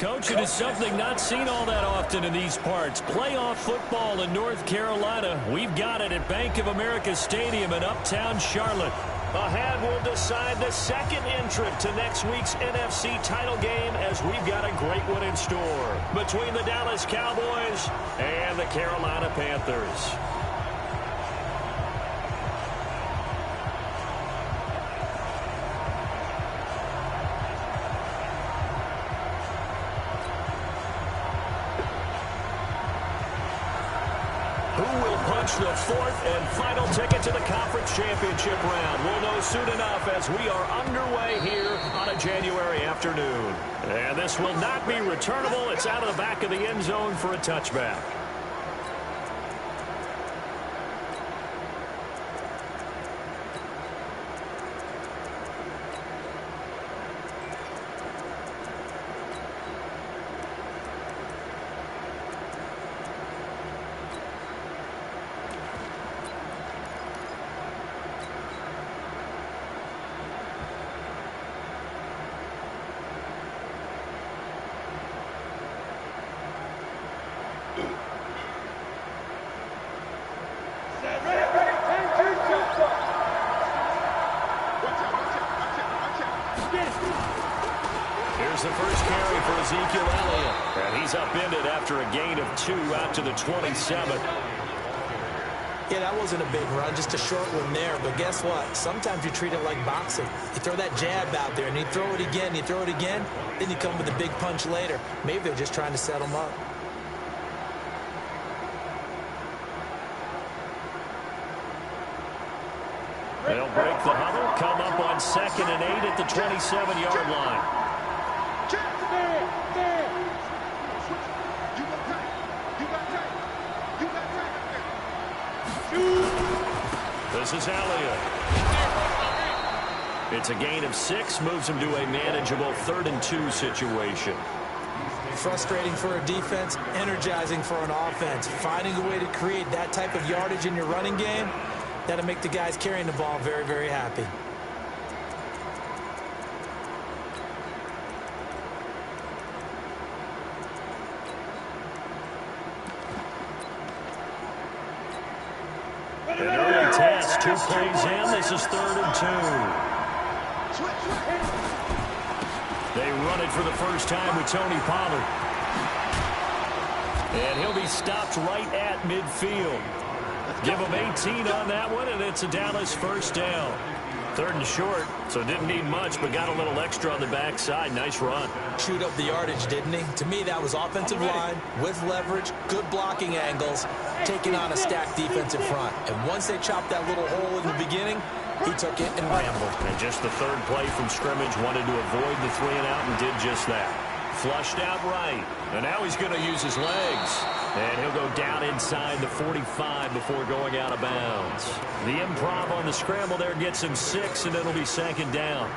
Coach, it is something not seen all that often in these parts. Playoff football in North Carolina. We've got it at Bank of America Stadium in Uptown Charlotte. Ahead will decide the second entrant to next week's NFC title game, as we've got a great one in store between the Dallas Cowboys and the Carolina Panthers. The fourth and final ticket to the conference championship round. We'll know soon enough as we are underway here on a January afternoon. And this will not be returnable. It's out of the back of the end zone for a touchback. Here's the first carry for Ezekiel Elliott. And he's upended after a gain of 2 out to the 27. Yeah, that wasn't a big run, just a short one there. But guess what? Sometimes you treat it like boxing. You throw that jab out there, and you throw it again, you throw it again, then you come with a big punch later. Maybe they're just trying to set him up. They'll break the huddle, come up on 2nd and 8 at the 27-yard line. This is Elliott. It's a gain of 6, moves him to a manageable 3rd and 2 situation. Frustrating for a defense, energizing for an offense. Finding a way to create that type of yardage in your running game, that'll make the guys carrying the ball very, very happy. An early test, 2 plays in. This is 3rd and 2. They run it for the first time with Tony Pollard. And he'll be stopped right at midfield. Give him 18 on that one, and it's a Dallas first down. 3rd and short, so didn't need much, but got a little extra on the backside. Nice run. Chewed up the yardage, didn't he? To me, that was offensive line with leverage, good blocking angles, taking on a stacked defensive front. And once they chopped that little hole in the beginning, he took it and rambled. And just the 3rd play from scrimmage, wanted to avoid the 3 and out and did just that. Flushed out right, and now he's going to use his legs. And he'll go down inside the 45 before going out of bounds. The improv on the scramble there gets him 6, and it'll be 2nd down.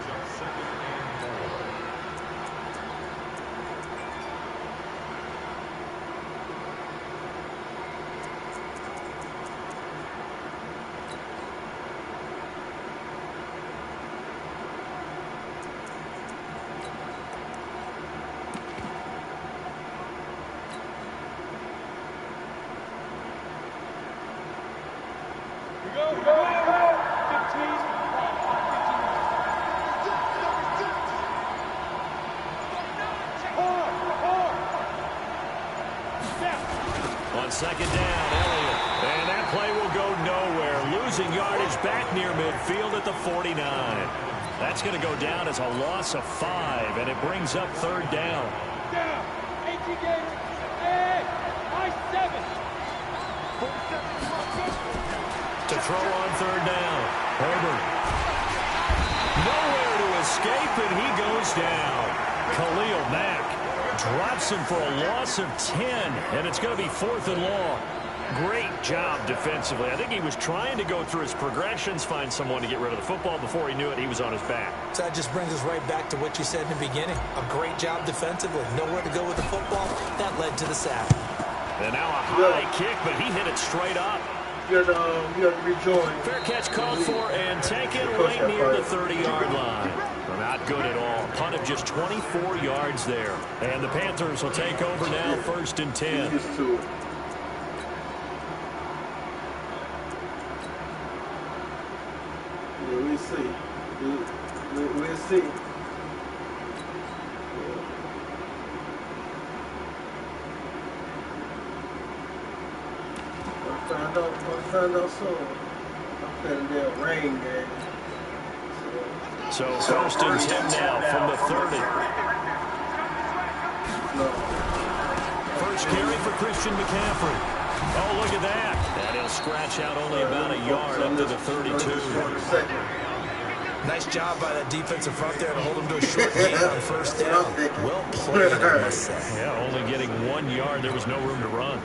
On 2nd down, Elliott. And that play will go nowhere. Losing yardage back near midfield at the 49. That's going to go down as a loss of 5, and it brings up 3rd down. Down. 18 games. Hey, I 7. To throw on 3rd down. Herbert. Nowhere to escape, and he goes down. Khalil Mack drops him for a loss of 10, and it's going to be 4th and long. Great job defensively. I think he was trying to go through his progressions, find someone to get rid of the football. Before he knew it, he was on his back. So that just brings us right back to what you said in the beginning. A great job defensively. Nowhere to go with the football. That led to the sack. And now a high kick, but he hit it straight up. You have to rejoin. Fair catch called for and taken right near the 30-yard line. Not good at all. Punt of just 24 yards there. And the Panthers will take over now, 1st and 10. We'll see. We'll see. I'll find out soon. I'm playing their rain game. So 1st and 10 now from the 30. First carry for Christian McCaffrey. Oh, look at that. And he'll scratch out only about a yard up to the 32. Nice job by that defensive front there to hold him to a short gain on 1st down. Well played, I must say. Yeah, only getting 1 yard. There was no room to run.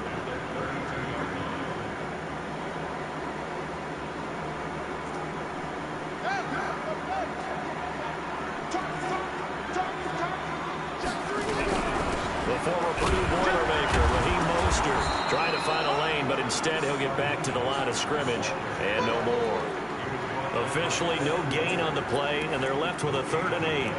Instead, he'll get back to the line of scrimmage, and no more. Officially, no gain on the play, and they're left with a 3rd and 8.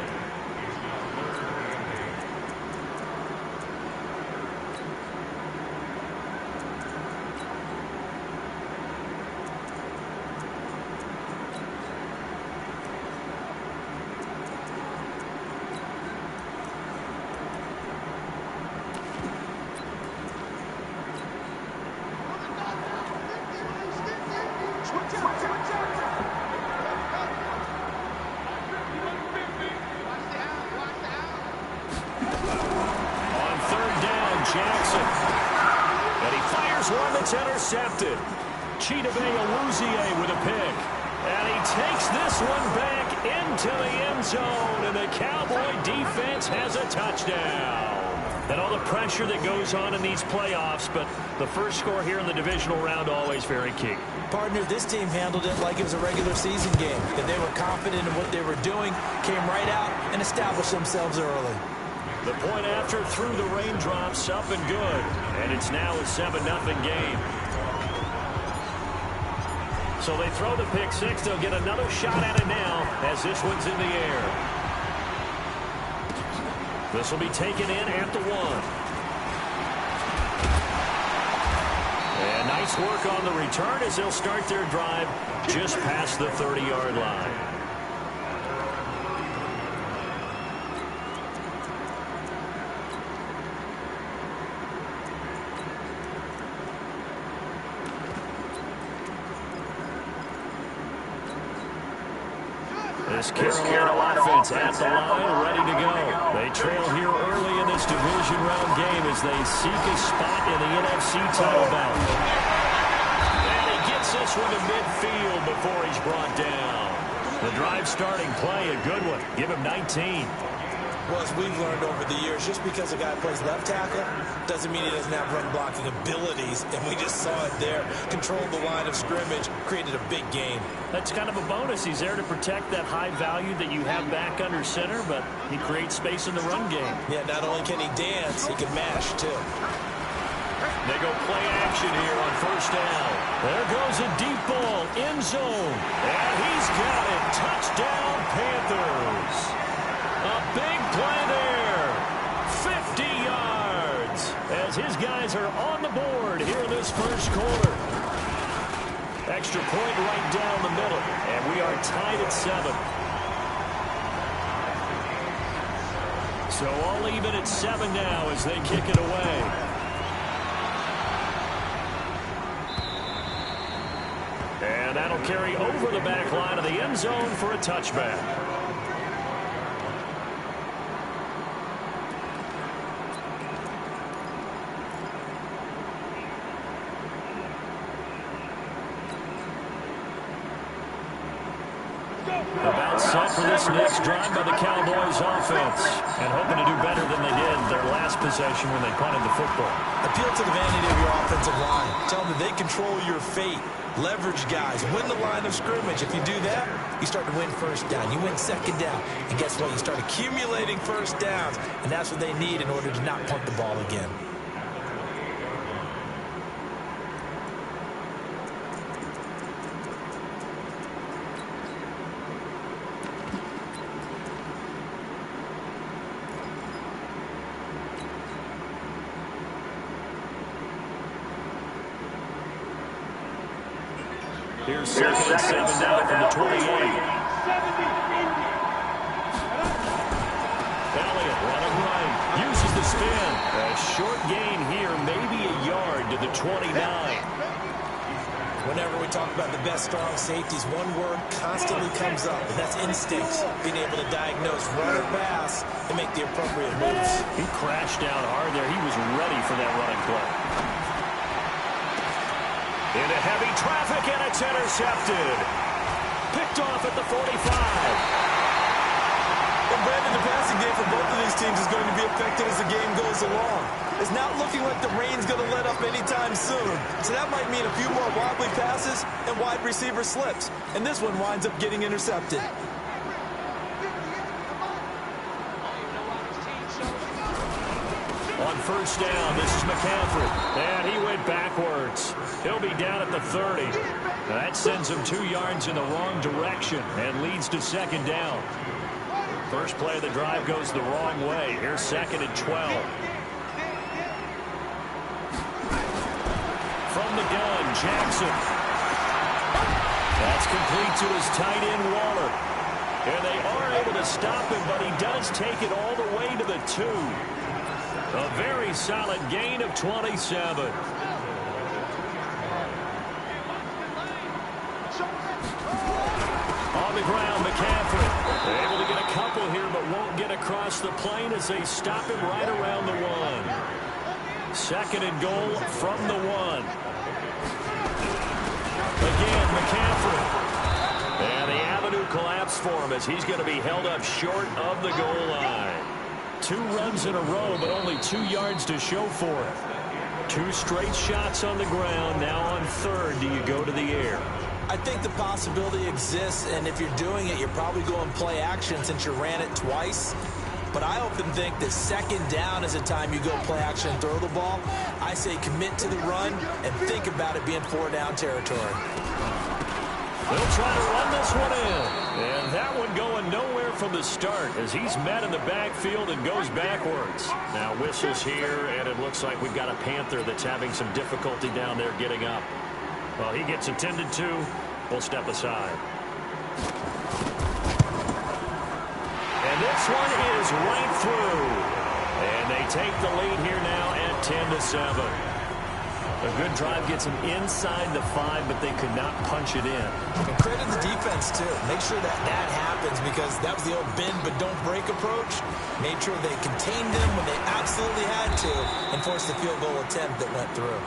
Intercepted. Chidobe with a pick. And he takes this one back into the end zone, and the Cowboy defense has a touchdown. And all the pressure that goes on in these playoffs, but the first score here in the divisional round always very key. Partner, this team handled it like it was a regular season game. That they were confident in what they were doing, came right out and established themselves early. The point after through the raindrops, up and good. And it's now a 7-0 game. So they throw the pick six. They'll get another shot at it now as this one's in the air. This will be taken in at the 1. And nice work on the return as they'll start their drive just past the 30-yard line. This Carolina offense at the line, ready to go. They trail here early in this division round game as they seek a spot in the NFC title bout. And he gets this one to midfield before he's brought down. The drive starting play, a good one. Give him 19. Well, as we've learned over the years, just because a guy plays left tackle doesn't mean he doesn't have run-blocking abilities, and we just saw it there. Controlled the line of scrimmage, created a big gain. That's kind of a bonus. He's there to protect that high value that you have back under center, but he creates space in the run game. Yeah, not only can he dance, he can mash, too. They go play action here on 1st down. There goes a deep ball, end zone, and he's got it. Touchdown, Panthers. A big play there. 50 yards as his guys are on the board here in this first quarter. Extra point right down the middle, and we are tied at 7. So all even at 7 now as they kick it away. And that'll carry over the back line of the end zone for a touchback. About set for this next drive by the Cowboys offense. And hoping to do better than they did their last possession when they punted the football. Appeal to the vanity of your offensive line. Tell them that they control your fate. Leverage guys. Win the line of scrimmage. If you do that, you start to win 1st down. You win 2nd down. And guess what? You start accumulating 1st downs. And that's what they need in order to not punt the ball again. Here's second and 7 now from the 28. Elliott running right. Uses the spin. A short gain here, maybe a yard to the 29. Whenever we talk about the best strong safeties, one word constantly comes up, and that's instinct. Being able to diagnose run or pass and make the appropriate moves. He crashed down hard there. He was ready for that running play. Into heavy traffic, and it's intercepted. Picked off at the 45. And Brandon, the passing game for both of these teams is going to be affected as the game goes along. It's not looking like the rain's going to let up anytime soon. So that might mean a few more wobbly passes and wide receiver slips. And this one winds up getting intercepted. On first down, this is McCaffrey. And he went backwards. He'll be down at the 30. That sends him 2 yards in the wrong direction and leads to second down. First play of the drive goes the wrong way. Here's second and 12. From the gun, Jackson. That's complete to his tight end, Waller. And they are able to stop him, but he does take it all the way to the 2. A very solid gain of 27. On the ground, McCaffrey. Able to get a couple here, but won't get across the plane as they stop him right around the 1. Second and goal from the 1. Again, McCaffrey. And the avenue collapsed for him as he's going to be held up short of the goal line. 2 runs in a row, but only 2 yards to show for it. 2 straight shots on the ground. Now on third, do you go to the air? I think the possibility exists, and if you're doing it, you're probably going play action since you ran it twice. But I often think that second down is a time you go play action and throw the ball. I say commit to the run and think about it being 4-down territory. They'll try to run this one in. And that one going nowhere from the start as he's met in the backfield and goes backwards. Now whistles here, and it looks like we've got a Panther that's having some difficulty down there getting up. Well, he gets attended to. We'll step aside. And this one is right through. And they take the lead here now at 10-7. A good drive gets them inside the 5, but they could not punch it in. And credit the defense, too. Make sure that that happens because that was the old bend but don't break approach. Made sure they contained them when they absolutely had to and forced the field goal attempt that went through.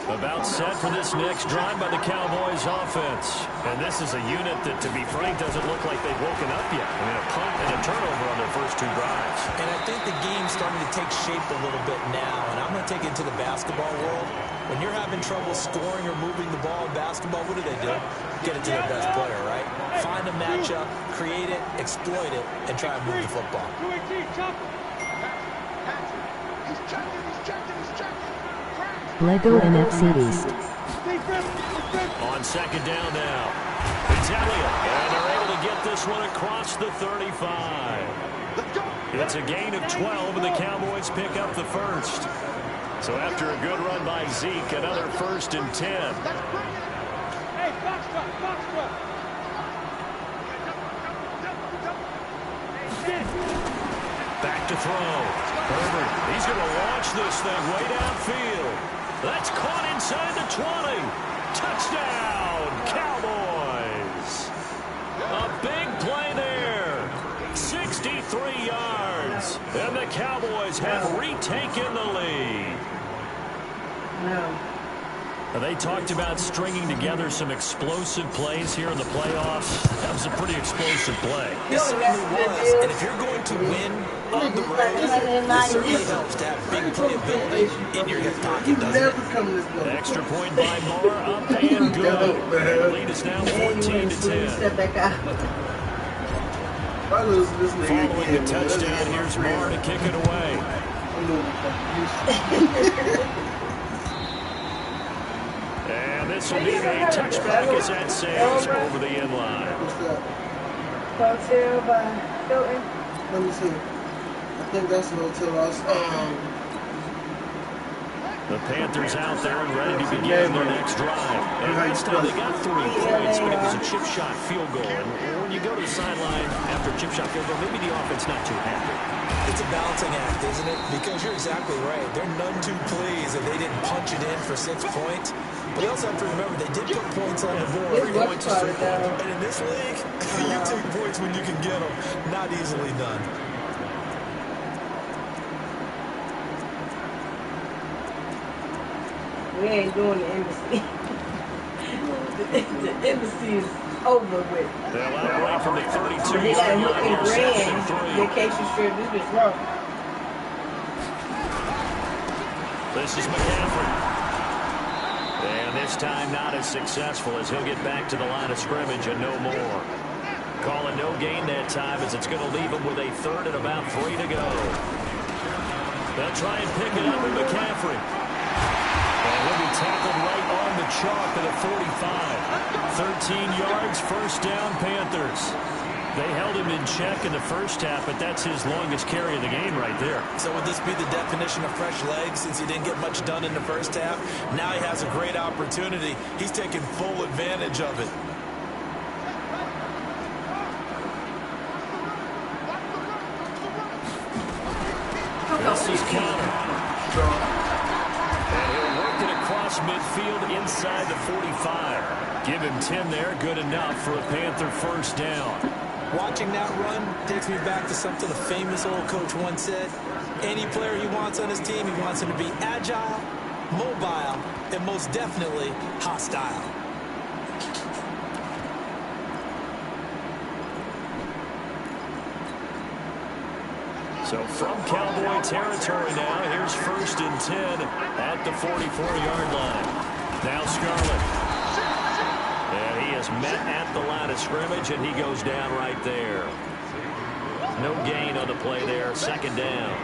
About set for this next drive by the Cowboys offense. And this is a unit that, to be frank, doesn't look like they've woken up yet. I mean, a punt and a turnover on their first 2 drives. And I think the game's starting to take shape a little bit now. And I'm going to take it to the basketball world. When you're having trouble scoring or moving the ball in basketball, what do? Get it to their best player, right? Find a matchup, create it, exploit it, and try and move the football. Lego NFC East. On second down now. It's Elliott. And they're able to get this one across the 35. It's a gain of 12, and the Cowboys pick up the first. So after a good run by Zeke, another 1st and 10. Hey, box truck, box truck. Back to throw. Herbert, he's going to launch this thing way downfield. That's caught inside the 20. Touchdown, Cowboys. A big play there. 63 yards. And the Cowboys have retaken the lead. They talked about stringing together some explosive plays here in the playoffs. That was a pretty explosive play. It certainly was. And if you're going to win on the road, it certainly helps to have big playability in your hip pocket, doesn't it? An extra point by Moore, up and good. The lead is now 14-10. Following the touchdown, here's Moore to kick it away. And this will be a touchback as that sails over the end line. Let me see. I think that's a hotel us. The Panthers out there and ready to begin their next drive. And last time they got 3 points, but it was a chip shot field goal. And when you go to the sideline after a chip shot field goal, maybe the offense not too happy. It's a balancing act, isn't it? Because you're exactly right. They're none too pleased that they didn't punch it in for 6 points. But you also have to remember they did put points on the board. 3 points is 3 points. And in this league, you take points when you can get them. Not easily done. We ain't doing the embassy. The embassy is over with. They'll outrun from the 32. They got a hook and grand vacation strip. This is wrong. This is McCaffrey. And this time not as successful as he'll get back to the line of scrimmage and no more. Calling no gain that time as it's going to leave him with a 3rd and about 3 to go. They'll try and pick it up with McCaffrey. And he'll be tackled right on the chalk at the 45. 13 yards, 1st down, Panthers. They held him in check in the first half, but that's his longest carry of the game right there. So would this be the definition of fresh legs since he didn't get much done in the first half? Now he has a great opportunity. He's taking full advantage of it. This is counter. And he'll work it across midfield inside the 45. Give him 10 there, good enough for a Panther 1st down. Watching that run takes me back to something a famous old coach once said. Any player he wants on his team, he wants him to be agile, mobile, and most definitely hostile. So from Cowboy territory now, here's 1st and 10 at the 44-yard line. Now Scarlett. And he is met at the line of scrimmage, and he goes down right there. No gain on the play there, 2nd down.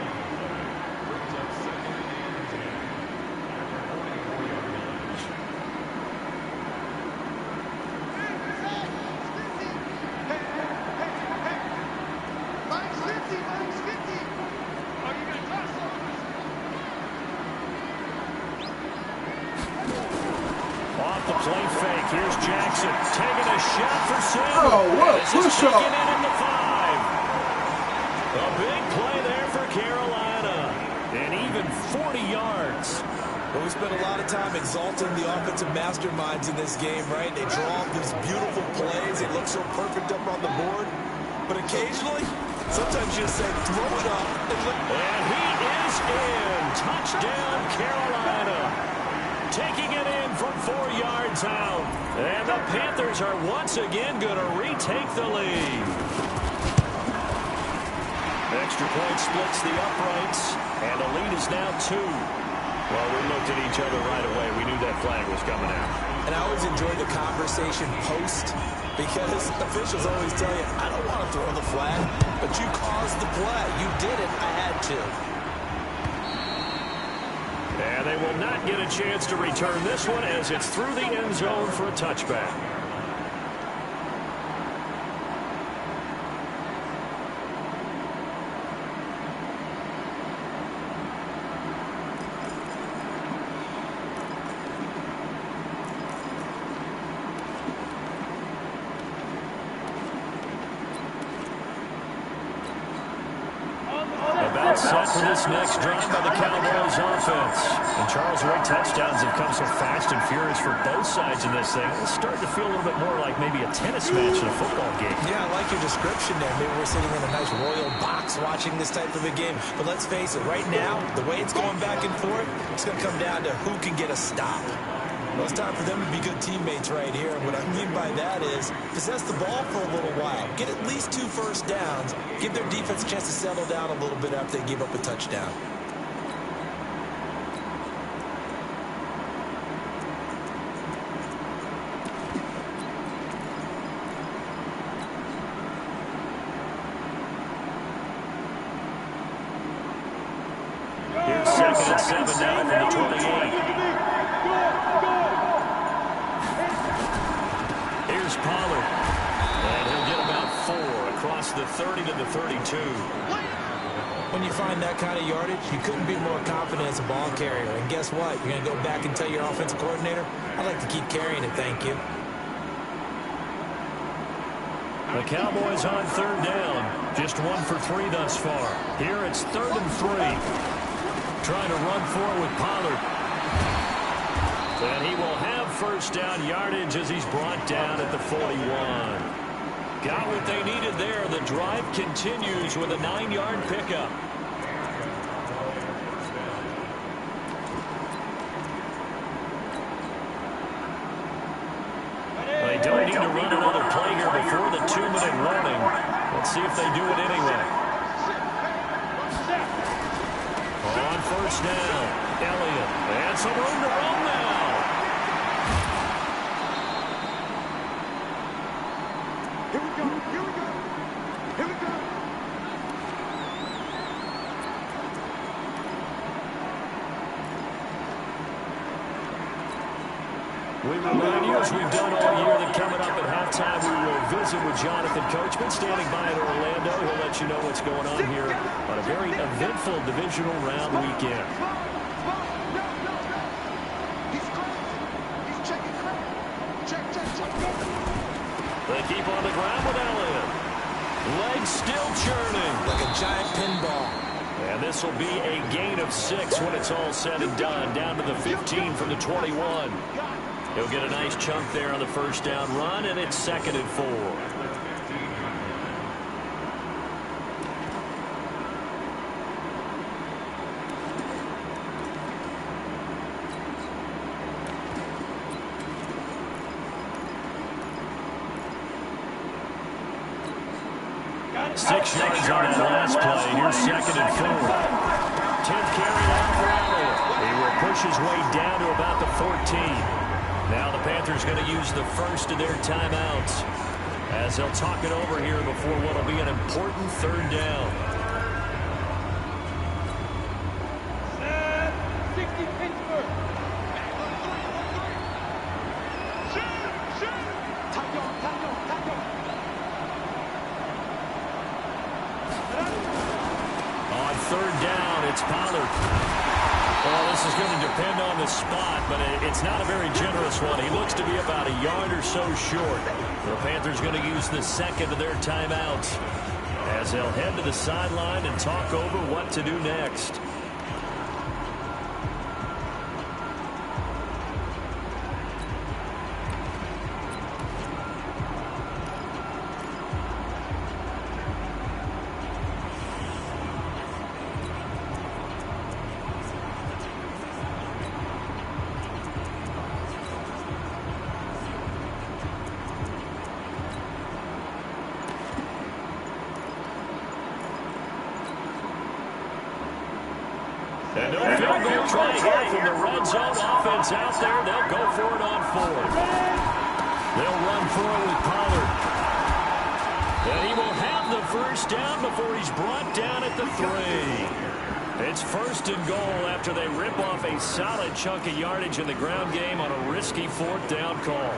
Here's Jackson taking a shot for Sam. Oh, what a push up. In at the 5. A big play there for Carolina. And even 40 yards. Well, we spent a lot of time exalting the offensive masterminds in this game, right? They draw up these beautiful plays. They look so perfect up on the board. But occasionally, sometimes you just say, throw it up. And he is in. Touchdown, Carolina. Taking it in from 4 yards out. And the Panthers are once again going to retake the lead. Extra point splits the uprights. And the lead is now 2. Well, we looked at each other right away. We knew that flag was coming out. And I always enjoy the conversation post because officials always tell you, I don't want to throw the flag, but you caused the play. You did it. I had to. And they will not get a chance to return this one as it's through the end zone for a touchback. About set for this next drive by the Cowboys offense. And Charles, Ray, touchdowns have come so fast and furious for both sides in this thing. It's starting to feel a little bit more like maybe a tennis match in a football game. Yeah, I like your description there. Maybe we're sitting in a nice royal box watching this type of a game. But let's face it, right now, the way it's going back and forth, it's going to come down to who can get a stop. Well, it's time for them to be good teammates right here. And what I mean by that is possess the ball for a little while. Get at least 2 first downs. Give their defense a chance to settle down a little bit after they give up a touchdown. Here's 2nd and 7 now from the 28. Here's Pollard. And he'll get about 4 across the 30 to the 32. When you find that kind of yardage, you couldn't be more confident as a ball carrier. And guess what? You're going to go back and tell your offensive coordinator, I'd like to keep carrying it, thank you. The Cowboys on third down. Just 1 for 3 thus far. Here it's 3rd and 3. Trying to run forward with Pollard. And he will have first down yardage as he's brought down at the 41. Got what they needed there. The drive continues with a 9-yard pickup. They don't need to run another play here before the 2-minute warning. Let's see if they do it anyway. On first down, Elliott. And some room to run now. We remind you, as we've done all year, that coming up at halftime, we will visit with Jonathan Coachman standing by in Orlando. He'll let you know what's going on here on a very eventful divisional round weekend. They keep on the ground with Elliott. Legs still churning. Like a giant pinball. And this will be a gain of 6 when it's all said and done. Down to the 15 from the 21. He'll get a nice chunk there on the first down run, and it's 2nd and 4. Got 6 yards on that last play. Here's 2nd and 4. 10th carry now for Elliott. He will push his way down to about the 14. Now the Panthers going to use the first of their timeouts as they'll talk it over here before what will be an important 3rd down. 60 Pittsburgh. On 3rd down, it's Pollard. Well, this is going to depend on the spot, but it's not a very generous one. He looks to be about a yard or so short. The Panthers going to use the 2nd of their timeouts as they'll head to the sideline and talk over what to do next. And no field goal try here from the red zone offense out there. They'll go for it on 4th. They'll run for it with Pollard. And he will have the first down before he's brought down at the 3. It's 1st and goal after they rip off a solid chunk of yardage in the ground game on a risky 4th down call.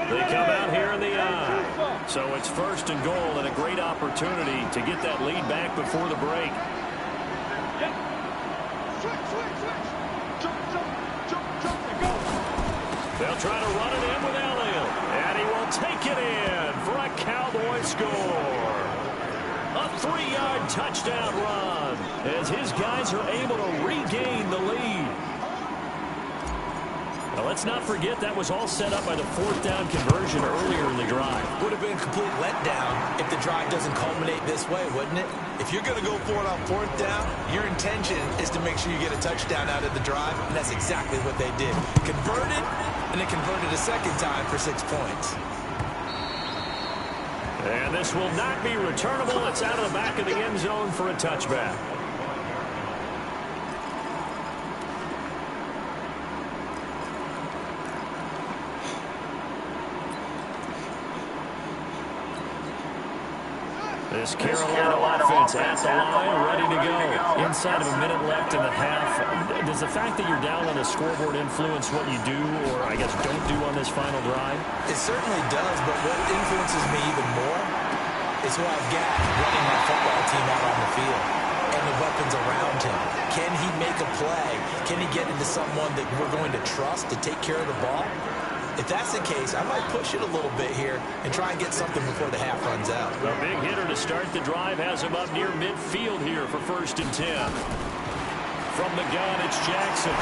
They come out here in the eye. So it's 1st and goal and a great opportunity to get that lead back before the break. They'll try to run it in with Elliott, and he will take it in for a Cowboy score. A 3-yard touchdown run as his guys are able to regain the lead. Now, let's not forget that was all set up by the 4th down conversion earlier in the drive. Would have been a complete letdown if the drive doesn't culminate this way, wouldn't it? If you're going to go for it on 4th down, your intention is to make sure you get a touchdown out of the drive, and that's exactly what they did. Converted, and they converted a 2nd time for 6 points. And this will not be returnable. It's out of the back of the end zone for a touchback. This Carolina offense at the line, ready to go. Inside of a minute left in the half. Does the fact that you're down on the scoreboard influence what you do, or I guess don't do on this final drive? It certainly does, but what influences me even more is is who I've got running my football team out on the field, and the weapons around him. Can he make a play? Can he get into someone that we're going to trust to take care of the ball? If that's the case, I might push it a little bit here and try and get something before the half runs out. The big hitter to start the drive has him up near midfield here for 1st and 10. From the gun, it's Jackson.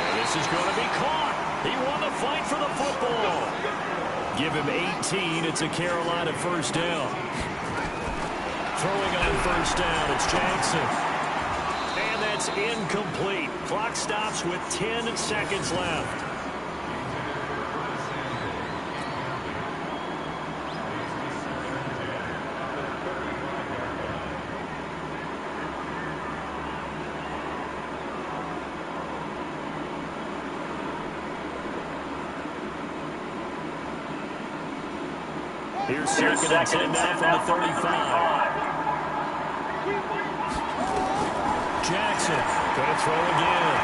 And this is going to be caught. He won the fight for the football. Give him 18. It's a Carolina 1st down. Throwing on 1st down, it's Jackson. And that's incomplete. Clock stops with 10 seconds left. Here's 2nd and 10 now from the 35. Jackson going to throw again.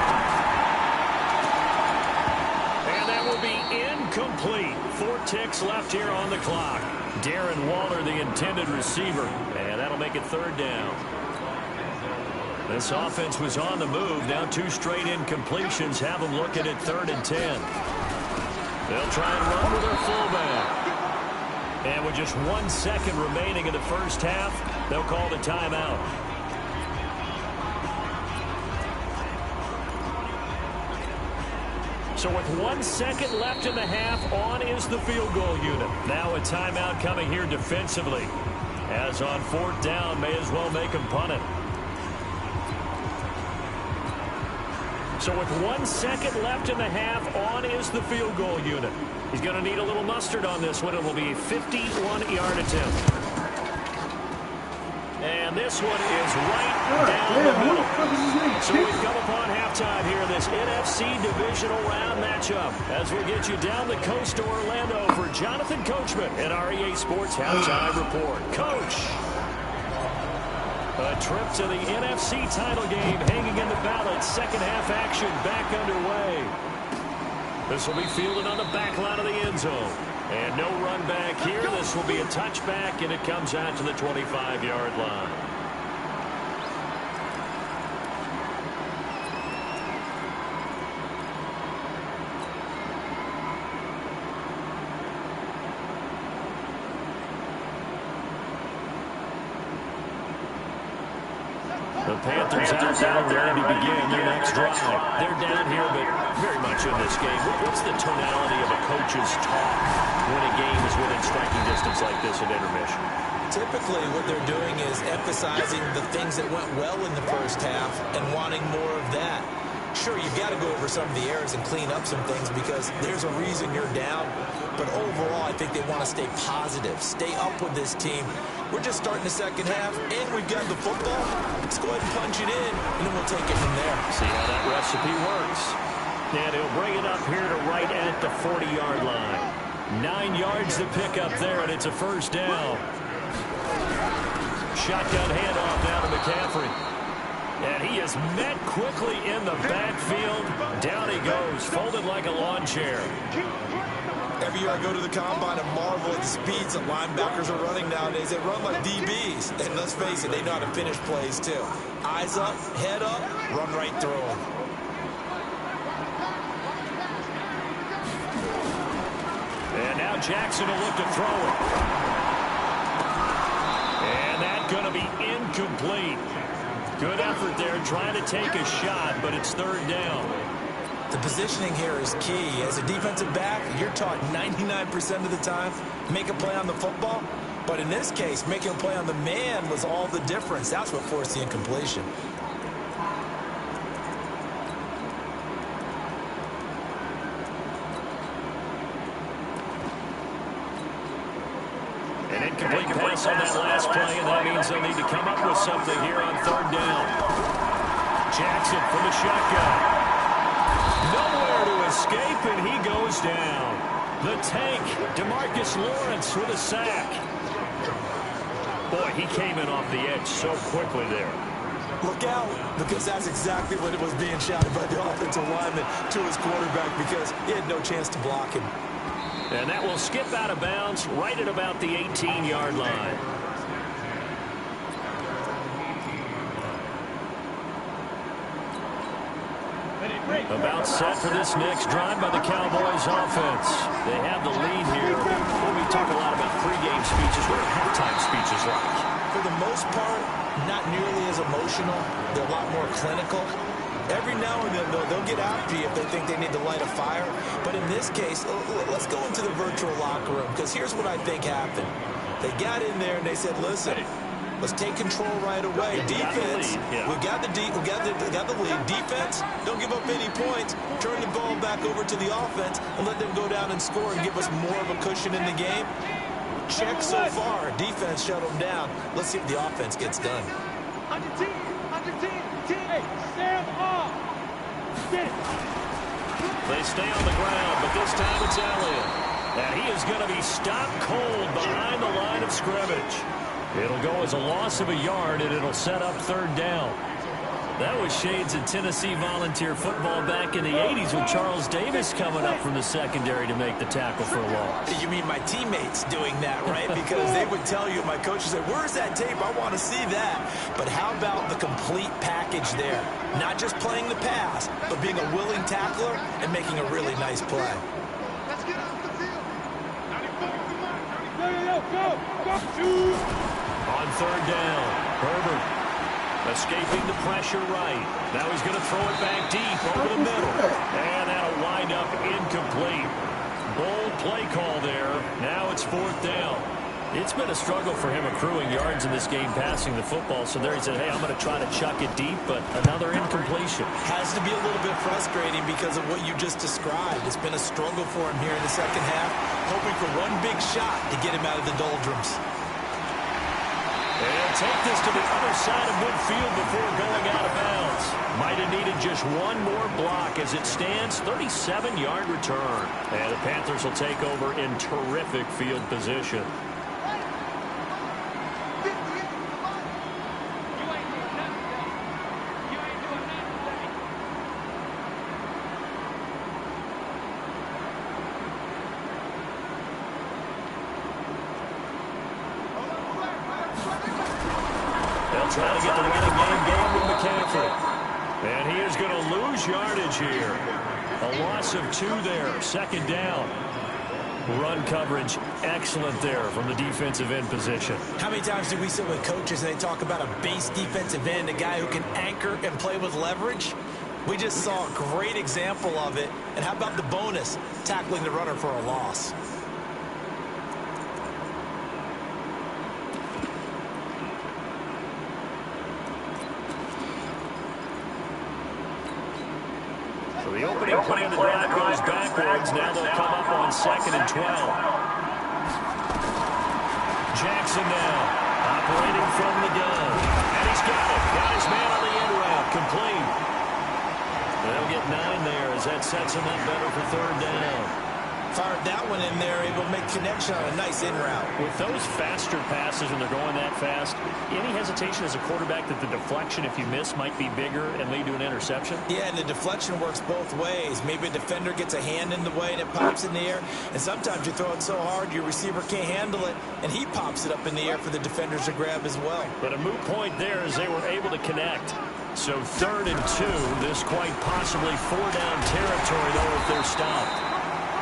And that will be incomplete. 4 ticks left here on the clock. Darren Waller, the intended receiver. And that'll make it 3rd down. This offense was on the move. Now 2 straight incompletions have them looking at 3rd and 10. They'll try and run with their fullback. And with just 1 second remaining in the 1st half, they'll call the timeout. So with 1 second left in the half, on is the field goal unit. Now a timeout coming here defensively. As on 4th down, may as well make them punt it. So with 1 second left in the half, on is the field goal unit. He's going to need a little mustard on this one. It will be a 51-yard attempt. And this one is right down the middle. So we've come upon halftime here in this NFC Divisional round matchup. As we'll get you down the coast to Orlando for Jonathan Coachman at our EA Sports Halftime Report. Coach, a trip to the NFC title game hanging in the balance. 2nd half action back underway. This will be fielded on the back line of the end zone. And no run back here. This will be a touchback, and it comes out to the 25-yard line. The Panthers out there ready to begin their next drive. They're down here, but very much in this game. What's the tonality of a coach's talk when a game is within striking distance like this at intermission? Typically, what they're doing is emphasizing the things that went well in the 1st half and wanting more of that. Sure, you've got to go over some of the errors and clean up some things because there's a reason you're down. But overall, I think they want to stay positive, stay up with this team. We're just starting the 2nd half, and we've got the football. Let's go ahead and punch it in, and then we'll take it from there. See how that recipe works. And he'll bring it up here to right at the 40-yard line. 9 yards to pick up there, and it's a 1st down. Shotgun handoff down to McCaffrey. And he is met quickly in the backfield. Down he goes, folded like a lawn chair. Every year I go to the combine and marvel at the speeds that linebackers are running nowadays. They run like DBs. And let's face it, they know how to finish plays too. Eyes up, head up, run right through them. And now Jackson will look to throw it. And that's going to be incomplete. Good effort there trying to take a shot, but it's 3rd down. The positioning here is key. As a defensive back, you're taught 99% of the time, make a play on the football. But in this case, making a play on the man was all the difference. That's what forced the incompletion. An incomplete pass on that last play, and that means they'll need to come up with something here on 3rd down. Jackson from the shotgun. Nowhere to escape, and he goes down. The tank, DeMarcus Lawrence with a sack. Boy, he came in off the edge so quickly there. Look out, because that's exactly what it was being shouted by the offensive lineman to his quarterback because he had no chance to block him. And that will skip out of bounds right at about the 18-yard line. About set for this next drive by the Cowboys offense. They have the lead here. Well, we talk a lot about pregame speeches. What are halftime speeches like? For the most part, not nearly as emotional. They're a lot more clinical. Every now and then, though, they'll get after you if they think they need to light a fire. But in this case, let's go into the virtual locker room, because here's what I think happened. They got in there and they said, listen, let's take control right away. Defense, we got the lead. Defense, don't give up any points. Turn the ball back over to the offense and let them go down and score and give us more of a cushion in the game. Check so far. Defense shut them down. Let's see if the offense gets done. On your team. Hey, stand off. They stay on the ground, but this time it's Elliott. And he is going to be stopped cold behind the line of scrimmage. It'll go as a loss of a yard, and it'll set up third down. That was shades of Tennessee volunteer football back in the 80s with Charles Davis coming up from the secondary to make the tackle for a loss. You mean my teammates doing that, right? Because they would tell you, my coaches say, where's that tape? I want to see that. But how about the complete package there? Not just playing the pass, but being a willing tackler and making a really nice play. Let's get off the field. 94, go. On third down, Herbert escaping the pressure right. Now he's going to throw it back deep over the middle. And that'll wind up incomplete. Bold play call there. Now it's fourth down. It's been a struggle for him accruing yards in this game passing the football. So there he said, hey, I'm going to try to chuck it deep, but another incompletion. Has to be a little bit frustrating because of what you just described. It's been a struggle for him here in the second half, hoping for one big shot to get him out of the doldrums. And take this to the other side of midfield before going out of bounds. Might have needed just one more block as it stands, 37-yard return. And the Panthers will take over in terrific field position. Trying to get the running game going with McCaffrey. And he is going to lose yardage here. A loss of 2 there. Second down. Run coverage excellent there from the defensive end position. How many times do we sit with coaches and they talk about a base defensive end, a guy who can anchor and play with leverage? We just saw a great example of it. And how about the bonus? Tackling the runner for a loss. So the opening play of the drive goes backwards. Now they'll come up on 2nd and 12. Jackson now operating from the gun. And he's got it. Got his man on the end route. Complete. They'll get 9 there as that sets him up better for third down. Fired that one in there, able to make connection on a nice in route. With those faster passes when they're going that fast, any hesitation as a quarterback that the deflection, if you miss, might be bigger and lead to an interception? Yeah, and the deflection works both ways. Maybe a defender gets a hand in the way and it pops in the air. And sometimes you throw it so hard your receiver can't handle it, and he pops it up in the air for the defenders to grab as well. But a moot point there as they were able to connect. So 3rd and 2, this quite possibly 4-down territory, though, if they're stopped.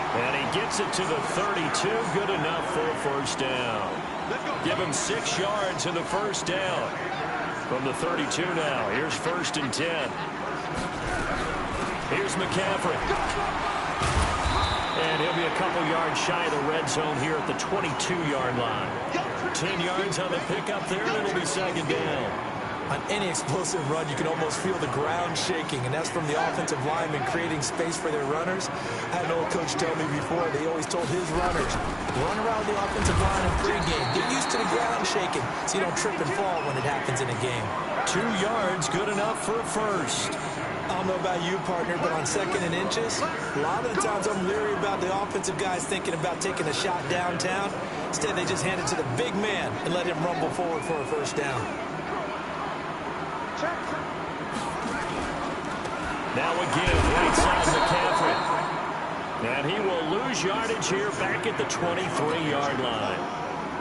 And he gets it to the 32. Good enough for a first down. Give him 6 yards in the first down. From the 32 now. Here's 1st and 10. Here's McCaffrey. And he'll be a couple yards shy of the red zone here at the 22-yard line. 10 yards on the pickup there, and it'll be 2nd down. On any explosive run, you can almost feel the ground shaking, and that's from the offensive linemen creating space for their runners. I had an old coach tell me before, they always told his runners, run around the offensive line in pregame. Get used to the ground shaking so you don't trip and fall when it happens in a game. 2 yards, good enough for a first. I don't know about you, partner, but on 2nd and inches, a lot of the times I'm leery about the offensive guys thinking about taking a shot downtown. Instead, they just hand it to the big man and let him rumble forward for a first down. Now again, right side McCaffrey. And he will lose yardage here back at the 23-yard line.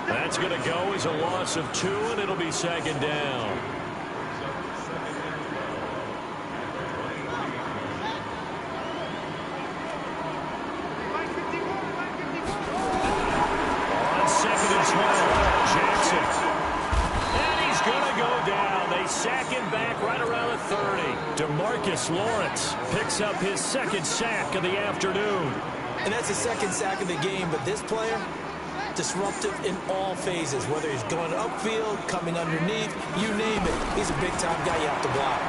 That's going to go as a loss of 2, and it'll be second down. On second and 12, Jackson. And he's going to go down. They sack him back right around the 30. DeMarcus Lawrence picks up his second sack of the afternoon. And that's the second sack of the game, but this player, disruptive in all phases, whether he's going upfield, coming underneath, you name it. He's a big-time guy you have to block.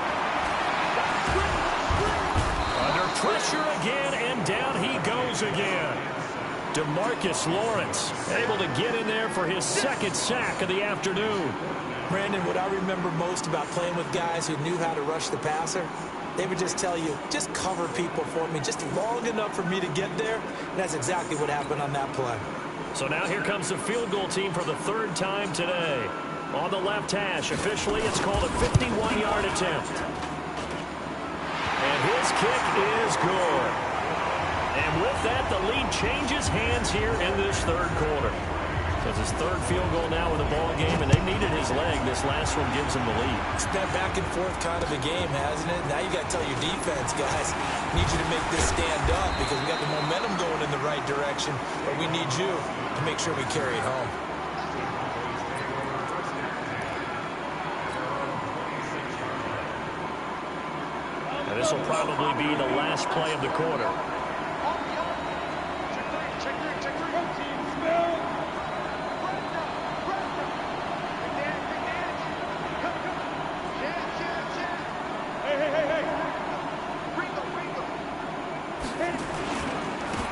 Under pressure again, and down he goes again. DeMarcus Lawrence able to get in there for his second sack of the afternoon. Brandon, what I remember most about playing with guys who knew how to rush the passer, they would just tell you, just cover people for me, just long enough for me to get there. And that's exactly what happened on that play. So now here comes the field goal team for the third time today. On the left hash, officially it's called a 51-yard attempt. And his kick is good. And with that, the lead changes hands here in this third quarter. So it's his third field goal now in the ball game, and they needed his leg. This last one gives him the lead. It's that back and forth kind of a game, hasn't it? Now you got to tell your defense, guys, need you to make this stand up because we got the momentum going in the right direction, but we need you to make sure we carry it home. Now this will probably be the last play of the quarter.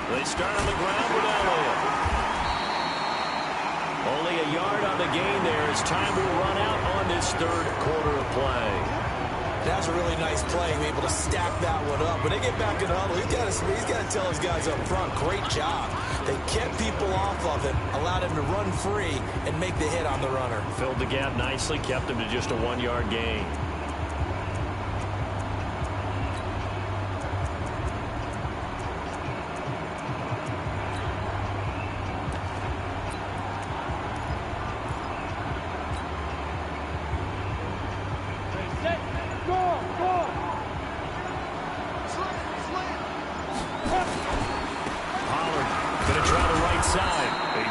They start on the ground with Elliott. Only a yard on the gain there as time will run out on this third quarter of play. That was a really nice play, able to stack that one up. When they get back in the huddle, he's got to tell his guys up front, great job. They kept people off of him, allowed him to run free and make the hit on the runner. Filled the gap nicely, kept him to just a 1-yard gain.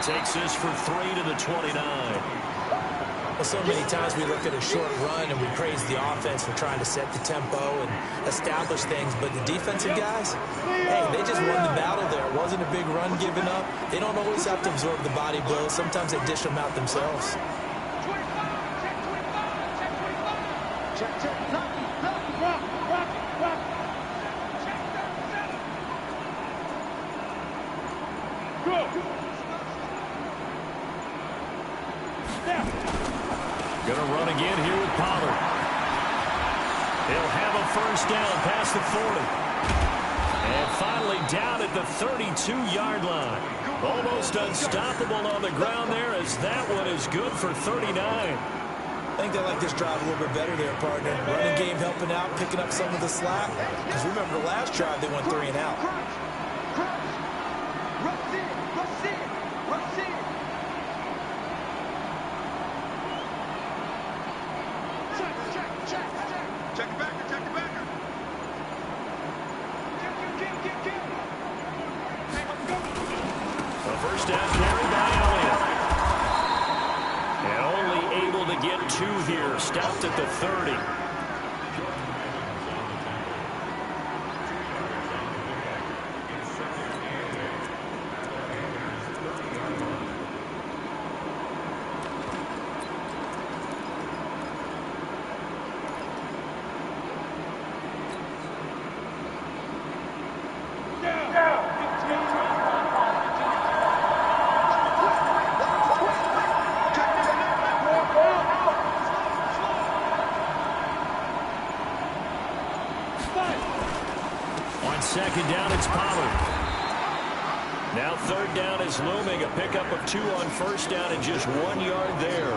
Takes this for 3 to the 29. Well, so many times we look at a short run and we praise the offense for trying to set the tempo and establish things, but the defensive guys, hey, they just won the battle there. It wasn't a big run given up. They don't always have to absorb the body blows. Sometimes they dish them out themselves. Going to run again here with Pollard. He'll have a first down past the 40. And finally down at the 32-yard line. Almost unstoppable on the ground there as that one is good for 39. I think they like this drive a little bit better there, partner. Running game helping out, picking up some of the slack. Because remember the last drive, they went 3 and out. First down carry by Elliott. And only able to get 2 here. Stopped at the 30. Second down, it's Pollard. Now third down is looming. A pickup of 2 on first down and just 1 yard there.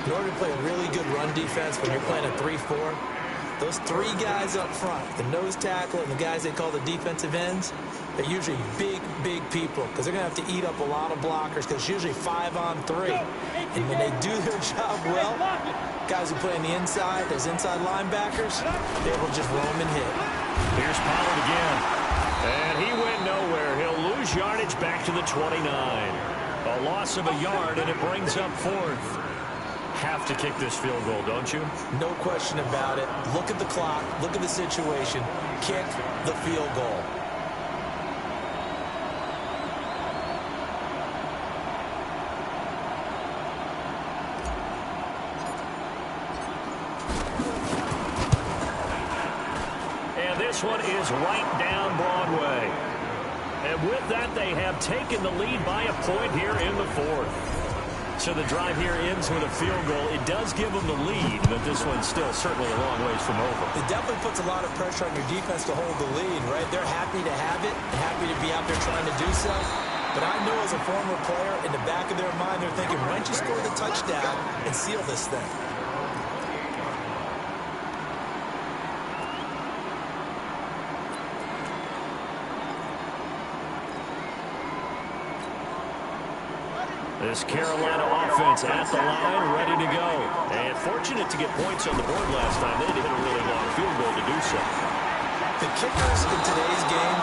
In order to play a really good run defense when you're playing a 3-4, those 3 guys up front, the nose tackle and the guys they call the defensive ends, They're usually big, big people because they're going to have to eat up a lot of blockers because it's usually 5-on-3. And when they do their job well, guys who play on the inside, those inside linebackers, they will just roam and hit. Here's Pollard again. And he went nowhere. He'll lose yardage back to the 29. A loss of a yard, and it brings up fourth. Have to kick this field goal, don't you? No question about it. Look at the clock. Look at the situation. Kick the field goal. And this one is right down Broadway. And with that, they have taken the lead by a point here in the fourth. So the drive here ends with a field goal. It does give them the lead, but this one's still certainly a long ways from over. It definitely puts a lot of pressure on your defense to hold the lead, right? They're happy to have it and happy to be out there trying to do so. But I know as a former player, in the back of their mind, they're thinking, why don't you score the touchdown and seal this thing? This Carolina offense at the line, ready to go. And fortunate to get points on the board last time. They had to hit a really long field goal to do so. The kickers in today's game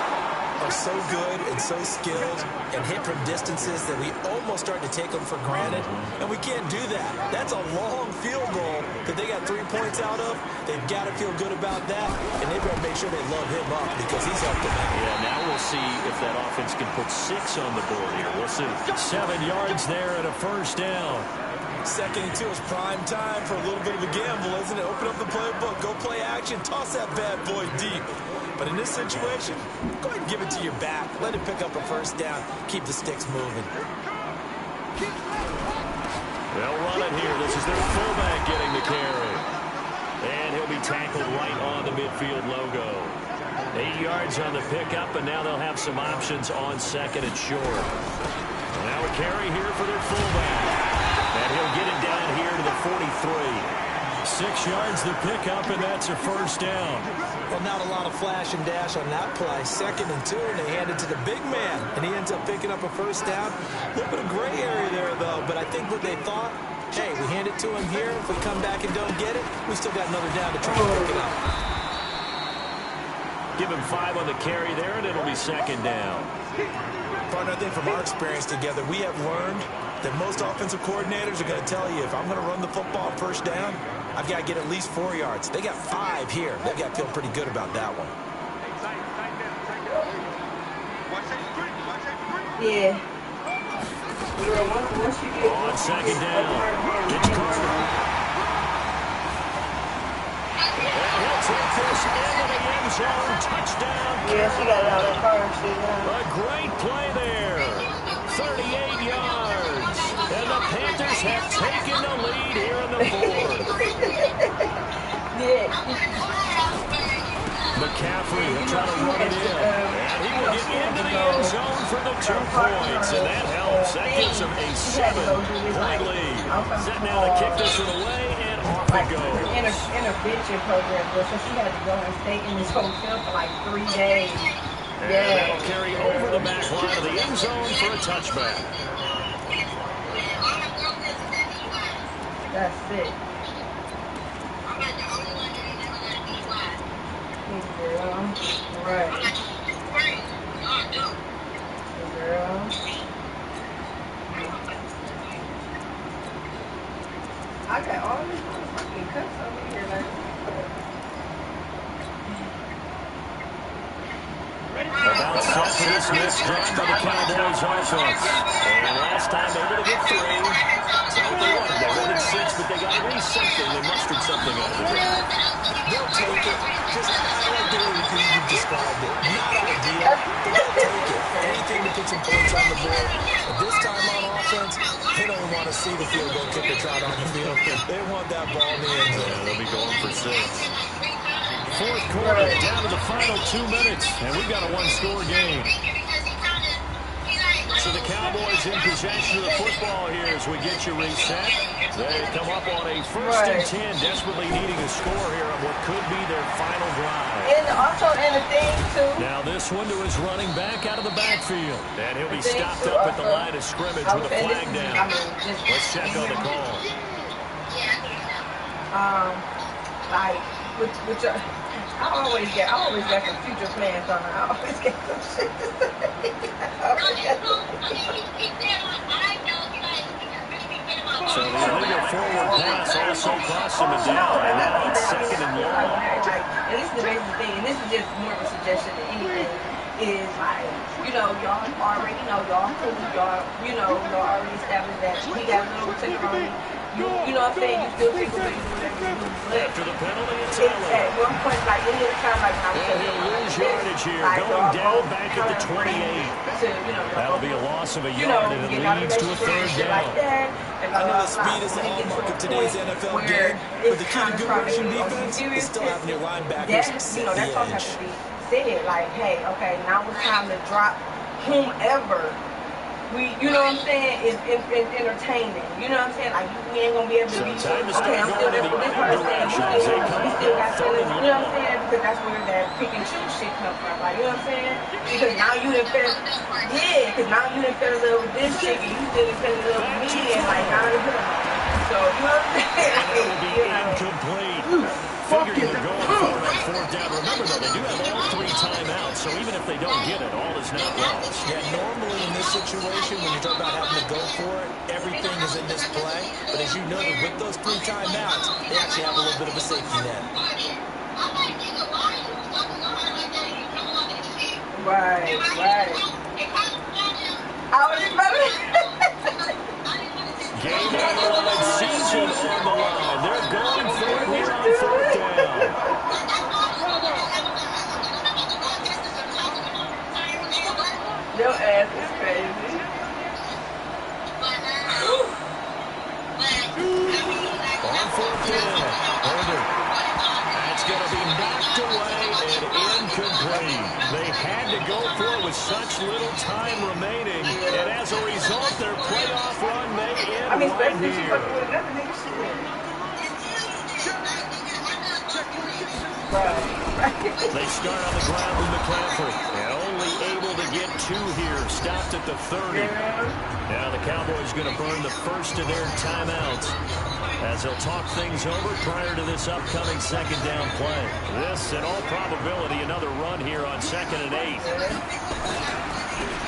are so good and so skilled and hit from distances that we almost start to take them for granted. And we can't do that. That's a long field goal that they got 3 points out of. They've got to feel good about that. And they've got to make sure they love him up because he's helped them out. Yeah, now we'll see if that offense can put 6 on the board here. We'll see. 7 yards there and a first down. 2nd and 2 is prime time for a little bit of a gamble, isn't it? Open up the playbook, go play action, toss that bad boy deep. But in this situation, go ahead and give it to your back. Let it pick up a first down. Keep the sticks moving. They'll run it here. This is their fullback getting the carry. And he'll be tackled right on the midfield logo. 8 yards on the pickup, and now they'll have some options on 2nd and short. Now a carry here for their fullback. And he'll get it down here to the 43. 6 yards the pickup, and that's a first down. Well, not a lot of flash and dash on that play. 2nd and 2, and they hand it to the big man. And he ends up picking up a first down. A little bit of gray area there, though. But I think what they thought, hey, we hand it to him here. If we come back and don't get it, we still got another down to try to pick it up. Give him 5 on the carry there, and it'll be 2nd down. Partner, I think from our experience together, we have learned that most offensive coordinators are going to tell you, if I'm going to run the football first down, I've got to get at least 4 yards. They got 5 here. They've got to feel pretty good about that one. Yeah. On 2nd down, it's Carter. And he'll take this into the end zone. Touchdown. Yeah, she got it out of the car. A great play there. 38 yards. And the Panthers have taken the lead here in the fourth. Yeah. McCaffrey will try to run it in. And he will get into the end zone for the 2 points. And that helps. That gives them a 7-point lead. Set now to kick this one away, and off it goes. Intervention program, so she had to go and stay in this hotel for like 3 days. And that'll carry over the back line of the end zone for a touchback. That's it. Hey, girl. Right. Hey, girl. I got all these fucking cuts over here. Like, about set for this next drive by the Cowboys offense. And last time able to get 3. So they wanted 6, but they got at least something. They mustered something out of the drive. They'll take it. Just, I like the way you described it. Not ideal. They'll take it. Anything to put some points on the board. But this time on offense, they don't want to see the field goal kicker trot on the field. They want that ball in the end zone. Yeah, they'll be going for 6. Fourth quarter, down to the final 2 minutes, and we've got a 1-score game. So the Cowboys in possession of the football here as we get you reset. They come up on a 1st and 10, desperately needing a score here on what could be their final drive. And also, and the thing, too. Now this one to his running back out of the backfield. And he'll be stopped up at the line of scrimmage with a flag down. Let's check on the call. Like, I always get some future plans on it. I always get some shit to So the illegal forward pass also cost him a down, and now it's 2nd and long. And this is the basic thing, and this is just more of a suggestion than anything, is like, y'all already know, y'all cool, y'all already established that he got a little ticker on him. You know what I'm saying? You still think about it. After the penalty, it's at one point, like, any other time, like, when I was he'll lose yardage here, going down back at the 28. That'll be a loss of a yard, and it leads to a 3rd down. I know the speed is the hallmark of today's NFL game, but the key to good rushing defense is still having your linebackers set the that's all has edge. to be said. Like, hey, okay, now it's time to drop whomever. You know what I'm saying, is entertaining. You know what I'm saying? Like, we ain't going to be able to be, okay, I'm still there for this person. We still got feelings, you know what I'm saying? Because that's where that pick and choose shit come from. Like, you know what I'm saying? Because now you done fell, because now you done fell in love with this chick, and you still done fell in love with me, and like, now it's good. So, you know what I'm saying? That will be incomplete. Figuring they're going for it on 4th down. Remember, though, they do have all 3 timeouts, so even if they don't get it, all is not lost. Yeah, normally in this situation, when you talk about having to go for it, everything is in display. But as you noted, with those 3 timeouts, they actually have a little bit of a safety net. Right. I was just about to... Game on the line, season on the line. They're going for it here on 4th down. Your ass is crazy. On 4th down. Holder. That's going to be knocked away and incomplete. They had to go for it with such little time remaining. And as a result, their playoff run may end right here. They start on the ground with McCaffrey. And only able to get 2 here. Stopped at the 30. Now the Cowboys going to burn the first of their timeouts as they'll talk things over prior to this upcoming 2nd down play. This, in all probability, another run here on 2nd and 8.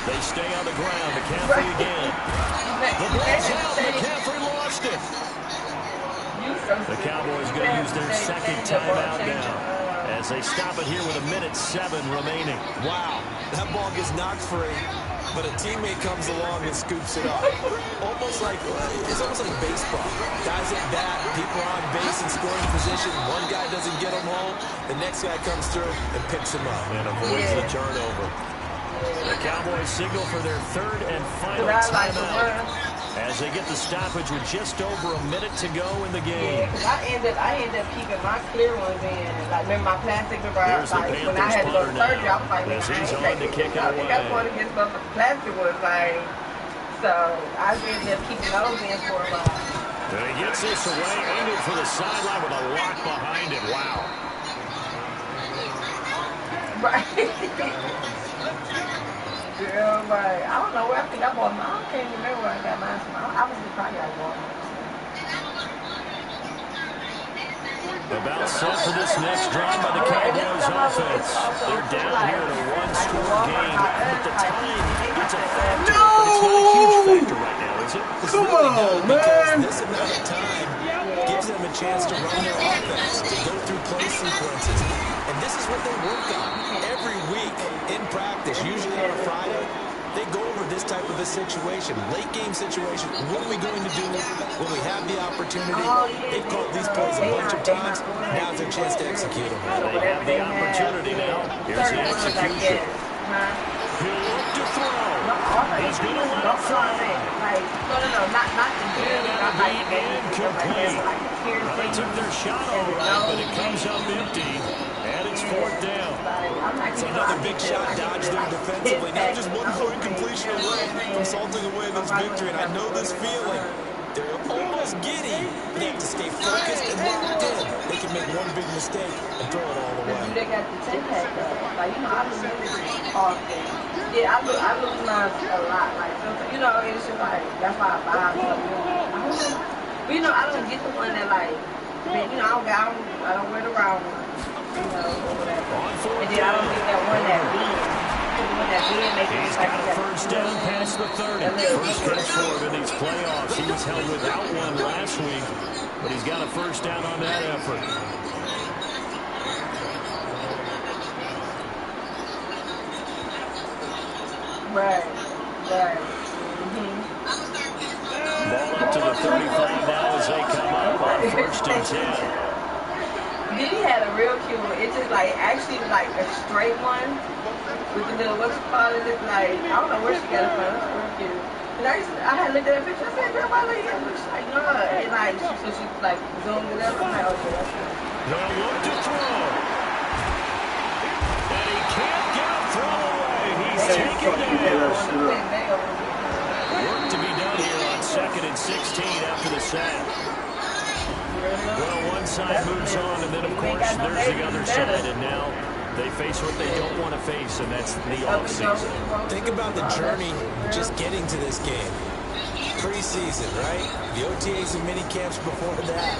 They stay on the ground. McCaffrey again. The ball's out. McCaffrey lost it. The Cowboys going to use their 2nd timeout now as they stop it here with 1:07 remaining. Wow, that ball gets knocked free, but a teammate comes along and scoops it up. It's almost like baseball. Guys at bat, people are on base in scoring position. One guy doesn't get him home, the next guy comes through and picks him up. And avoids the turnover. The Cowboys signal for their 3rd and final timeout as they get the stoppage with just over 1 minute to go in the game. Yeah, I end up keeping my clear ones in. Like, remember my plastic, Here's the Panthers when I had to go to surgery, I was like, as he's on to kick it I think I away. wanted to get some plastic ones, like, so I ended up keeping those in for a while. And he gets this away, angled for the sideline with a lock behind it. Wow. Right. Girl, right. I don't know where I think I bought mine. I can't remember where I got mine from. I was probably at Walmart. About set for this next drive by the Cowboys offense. They're down here in a 1-score game, but the time gets a factor. But it's not a huge factor right now, is it? Come on, man. This amount of time gives them a chance to run their offense, to go through play sequences. And this is what they work on every week in practice, usually on a Friday. They go over this type of a situation, late game situation. What are we going to do when we have the opportunity? They've called these plays a bunch of times. Now's their chance to execute them. They have the opportunity now. Here's the execution. He'll look to throw. He's going to let it fly. No, not the And that'll be incomplete. They took their shot all right, but it comes up empty. And it's fourth down. It's another big shot dodge there defensively. Now just one more incompletion away from salting away this victory, and I know this feeling. They're almost giddy, but they have to stay focused and locked in. They can make one big mistake and throw it all away. They got the 10-pack though. Like, you know, I lose it often. Yeah, I lose mine a lot. Like, you know, it's just like, that's why I buy them. But, you know, I don't get the one that, like, you know, I don't wear the round one. You know, or whatever. And then I don't get that one that big. He's got a first down past the 30. First catch for him in these playoffs. He was held without one last week, but he's got a first down on that effort. Right. Ball up to the 35 now as they come up on first and 10. Then he had a real cute one. It's just like actually like a straight one with the little what's it called? It's like I don't know where she got it from. It's real cute. And I had looked at that picture. I said, "Girl, why look at it?" She's like, "No." And like so she like zoomed it up. I'm like, "Okay, that's good." They'll look to throw, and he can't get a throw away. He's taken down. Work to be done here on 2nd and 16 after the sack. Well, one side moves on, and then, of course, there's the other side, and now they face what they don't want to face, and that's the offseason. Think about the journey just getting to this game. Preseason, right? The OTAs and mini camps before that.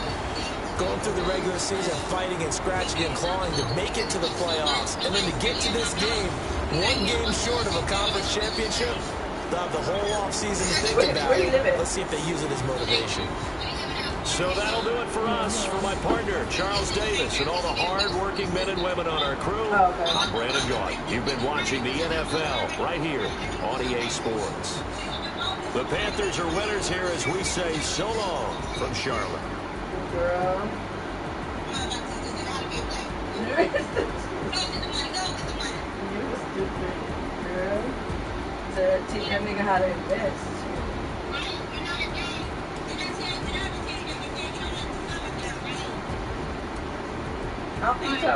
Going through the regular season, fighting and scratching and clawing to make it to the playoffs. And then to get to this game, one game short of a conference championship, they'll have the whole offseason to think about it. Let's see if they use it as motivation. So that'll do it for us. For my partner, Charles Davis, and all the hard-working men and women on our crew, I'm Brandon Gault. You've been watching the NFL right here on EA Sports. The Panthers are winners here as we say so long from Charlotte. Girl. You're stupid, girl. To teach that nigga how to invest. I don't think so.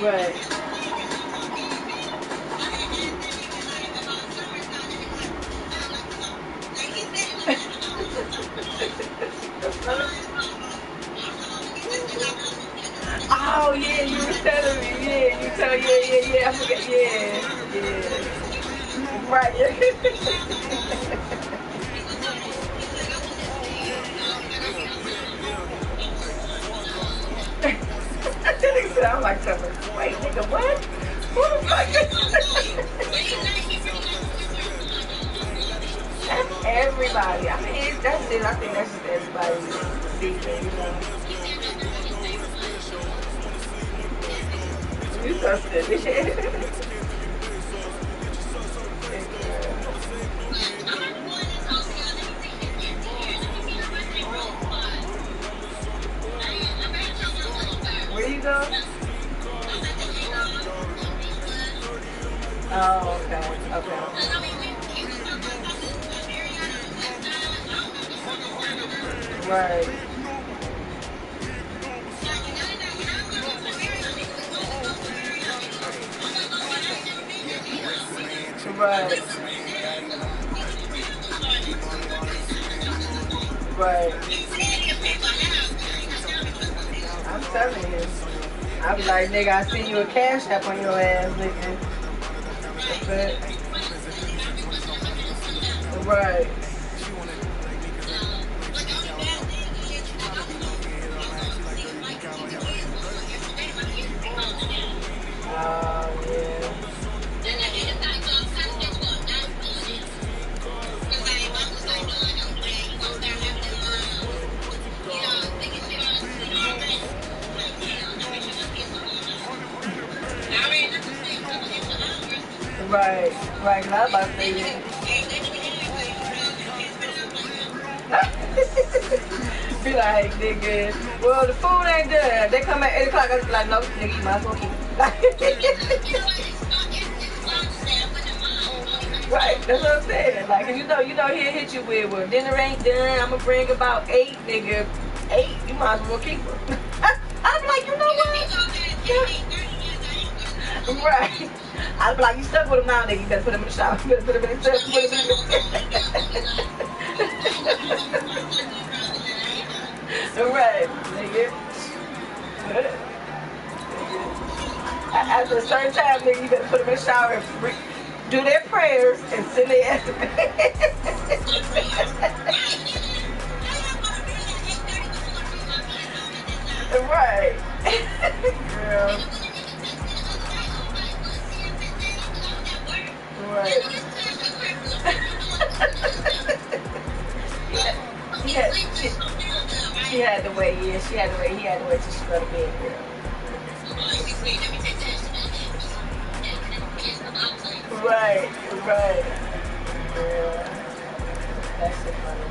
Right. Oh yeah, you were telling me. Yeah, you tell. Yeah. I forget. Yeah. Right. I'm like, wait, nigga, what? Who the fuck That's everybody. I mean, that's it. I think that's just everybody's season, you know. You so silly. Where you go? Oh, okay. Right. Right. I'm telling you. I be like, nigga, I see you a cash app on your ass, nigga. That's it. Right. Oh, yeah. Right, cause I was about to say that. Be like, nigga, well, the food ain't done. They come at 8 o'clock, I be like, no, nigga, you might as well keep it. Right, that's what I'm saying. Like, you know, he'll hit you with, well, dinner ain't done. I'm gonna bring about 8, nigga. 8, you might as well keep her. I'm like, you know what? Right. I'd be like, you stuck with him now, nigga. You better put him in the shower. You better put him in the tub. Put him in the right, nigga. After a certain time, nigga, you better put them in the shower and do their prayers and send their ass to bed. Right. Girl. Right. Yeah. She had to wait, yeah. She had to wait. He had to wait till she go to bed, girl. Right, right. Yeah. That's so funny.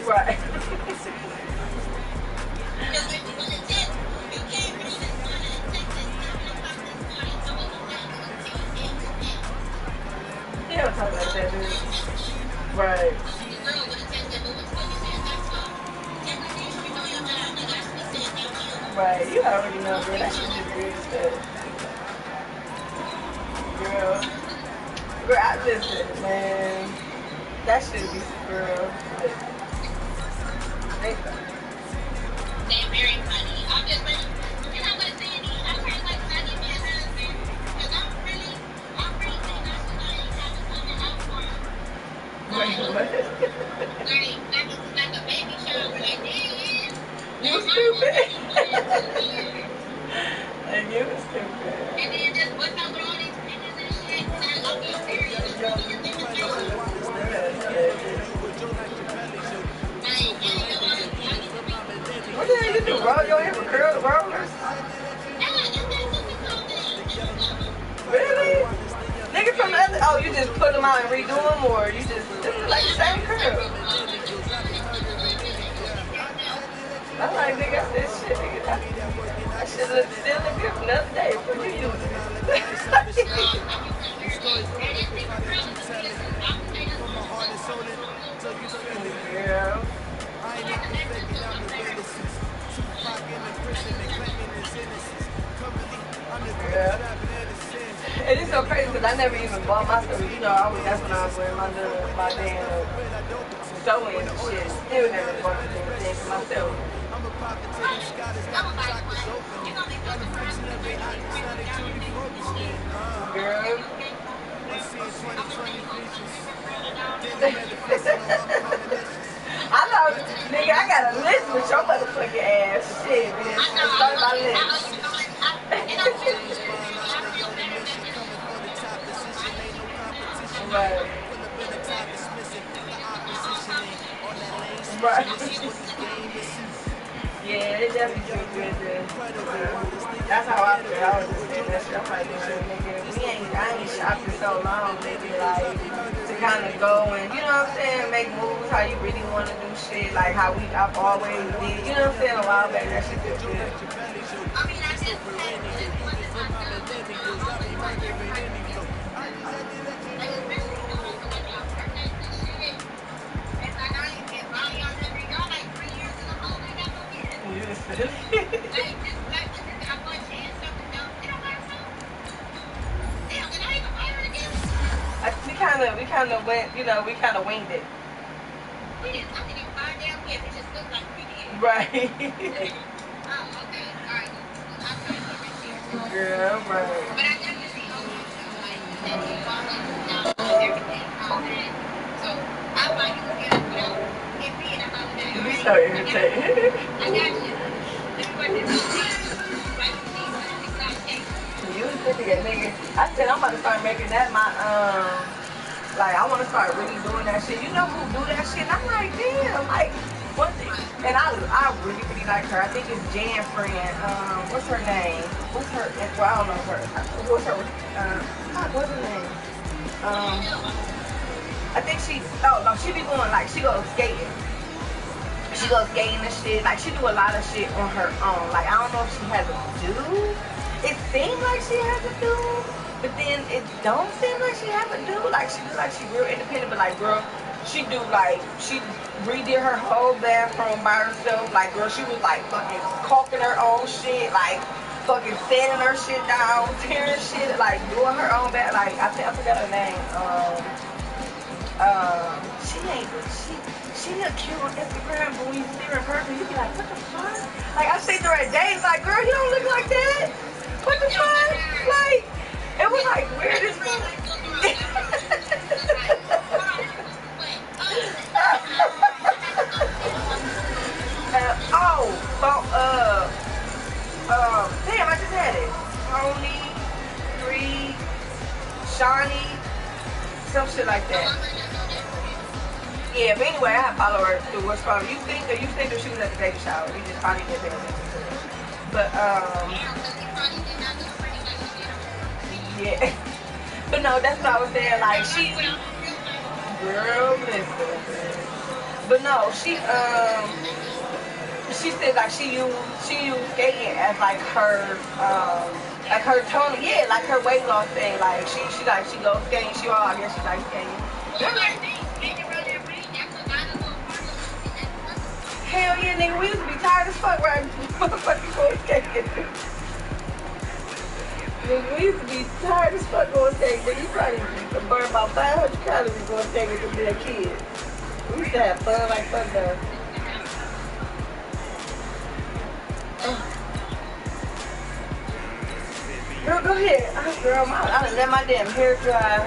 Right. He don't talk like that, dude. Right. Right, you already know, girl. That shit just weird as fuck. Girl, I listen, man. That shit be, girl. They're very funny. I'm just like, you know what, Sandy? I'm kind of like Sandy and my husband. Because I'm really thinking I should not even have a son out for him. Wait, what? Like a baby shower, like, yeah. You stupid. Like, you was stupid. And then just what's up with all these pictures and shit? And I love these serious. What the hell you do, bro? You ain't ever curl the rollers? Really? Nigga from the other, oh, you just put them out and redo them, or you just, this is like the same curl. I'm like, nigga, this shit, nigga, that shit look still look good another day. What you doing? Yeah. Yeah. It is so crazy because I never even bought myself. You know, that's when I was wearing my damn sewing and shit. Still never bought the damn thing for myself. Girl. I know, nigga, I got a list with your motherfucking ass. Shit, bitch. Start my list. Right. Right. Yeah, it definitely feels good to, that's how I feel. I was just saying that shit. I'm like, nigga, I ain't shopped in so long, nigga, like, to kind of go and, you know what I'm saying, make moves how you really want to do shit, like how I've always did, you know what I'm saying, a while back, that shit feels good. I mean, I just we kind of went, you know, we kind of winged it. We didn't talk to them 5 damn years. It just looked like we did. Right. Oh, okay. All right. I'll try to get this here. Girl, right. But I definitely owe you some, like, that you walking down everything, all that. So, I'll buy you a gift, you know, it being a holiday. You be so irritated. I got you. You was thinking that, nigga. I said I'm about to start making that my like I want to start really doing that shit. You know who do that shit? And I'm like, damn, like one thing. And I really like her. I think it's Jan friend. What's her name? What's her? Well, I don't know her. What's her? What's her name? I think she. Oh no, she be going like she goes skating. She goes skating and shit. Like, she do a lot of shit on her own. Like, I don't know if she has a dude. It seems like she has a dude, but then it don't seem like she has a dude. Like, she looks like she real independent, but like, girl, she do like, she redid her whole bathroom by herself. Like, girl, she was like fucking caulking her own shit, like fucking sanding her shit down, tearing shit, like doing her own bath. Like, I forgot her name. She look cute on Instagram, but when you see her in person, you be like, what the fuck? Like, I seen her at days, like, girl, you don't look like that. What the fuck? Like, it was like weird as fuck. Damn, I just had it. Tony, Bree, Shawnee, some shit like that. Yeah, but anyway, I follow her through what's called. You think that she was at the baby shower. You just probably didn't pay attention to it. But yeah. But no, that's what I was saying. Like, she, girl, listen. But no, she said like she used skating as like her Tony, yeah, like her weight loss thing. Like she goes skating. I guess she likes skating. Hell yeah, nigga, we used to be tired as fuck, right? Motherfucking going skating. Nigga, we used to be tired as fuck going skating. Nigga, you probably burn about 500 calories going skating to be a kid. We used to have fun like fuck though. Girl, go ahead. Girl, I done let my damn hair dry.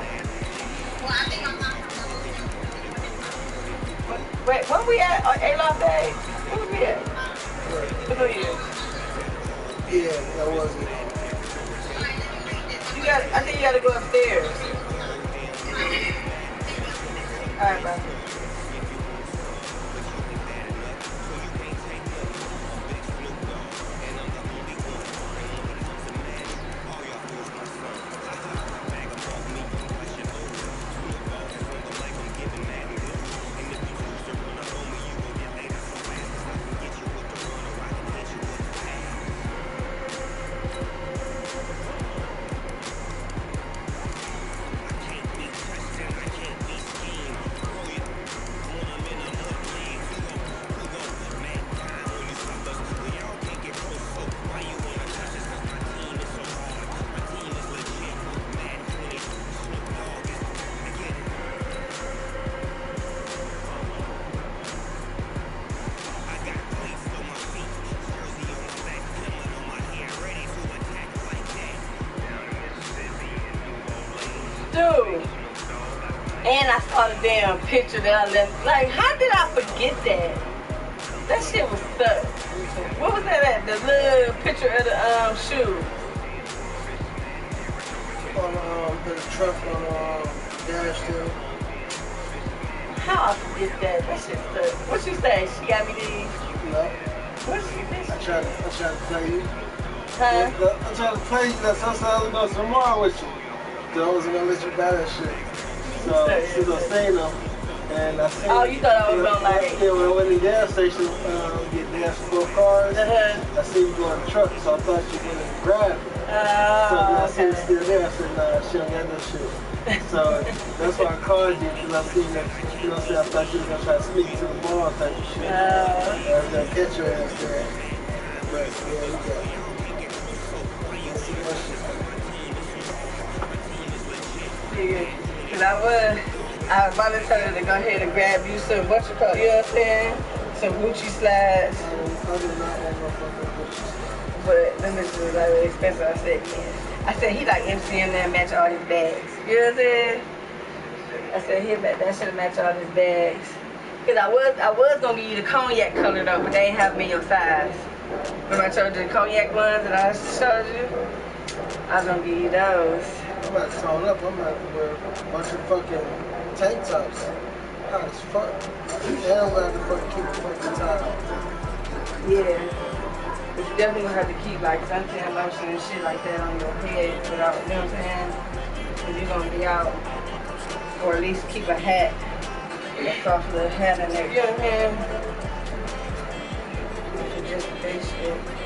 Wait, when we at A-Lot Day? Where we at? Who you? Yeah, that wasn't. I think you gotta go upstairs. Alright, bye. Dude, and I saw the damn picture that I left. Like, how did I forget that? That shit was stuck. What was that at? The little picture of the shoe. On the truck on dash too. How I forget that? That shit stuck. What you say? She got me these? No. What she think? I tried to play you. Huh? I tried to play you. That's how I was going tomorrow with you. I wasn't gonna let you buy that shit. So she was saying them, and I seen. Oh, you thought I was gonna like? Yeah, when I went to the gas station, get gas for 4 cars. I seen you go in the truck, so I thought you were gonna grab it. So when I seen it still there, I said, nah, she don't got no shit. So that's why I called you, because I seen that. You know, I thought you was gonna try to sneak to the mall type of shit. I was gonna catch your ass there. But yeah, we got it. Let's see what shit. Cause I was about to tell her to go ahead and grab you some, what you call, you know what I'm saying? Some Gucci slides. But them bitches was like really expensive. I said he like MCM that match all his bags. You know what I'm saying? I said that should match all his bags. Cause I was gonna give you the cognac color though, but they ain't have me your size. Remember I told you the cognac ones that I showed you? I was gonna give you those. I'm about to tone up. I'm about to wear a bunch of fucking tank tops. Hot as fuck. And I'm gonna have to fucking keep the fucking tie. Yeah. But you definitely gonna have to keep like suntan lotion and shit like that on your head without, you know what I'm saying? Cause you're gonna be out. Or at least keep a hat. A soft little hat in there. You know what I'm saying? that shit.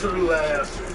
absolute ass.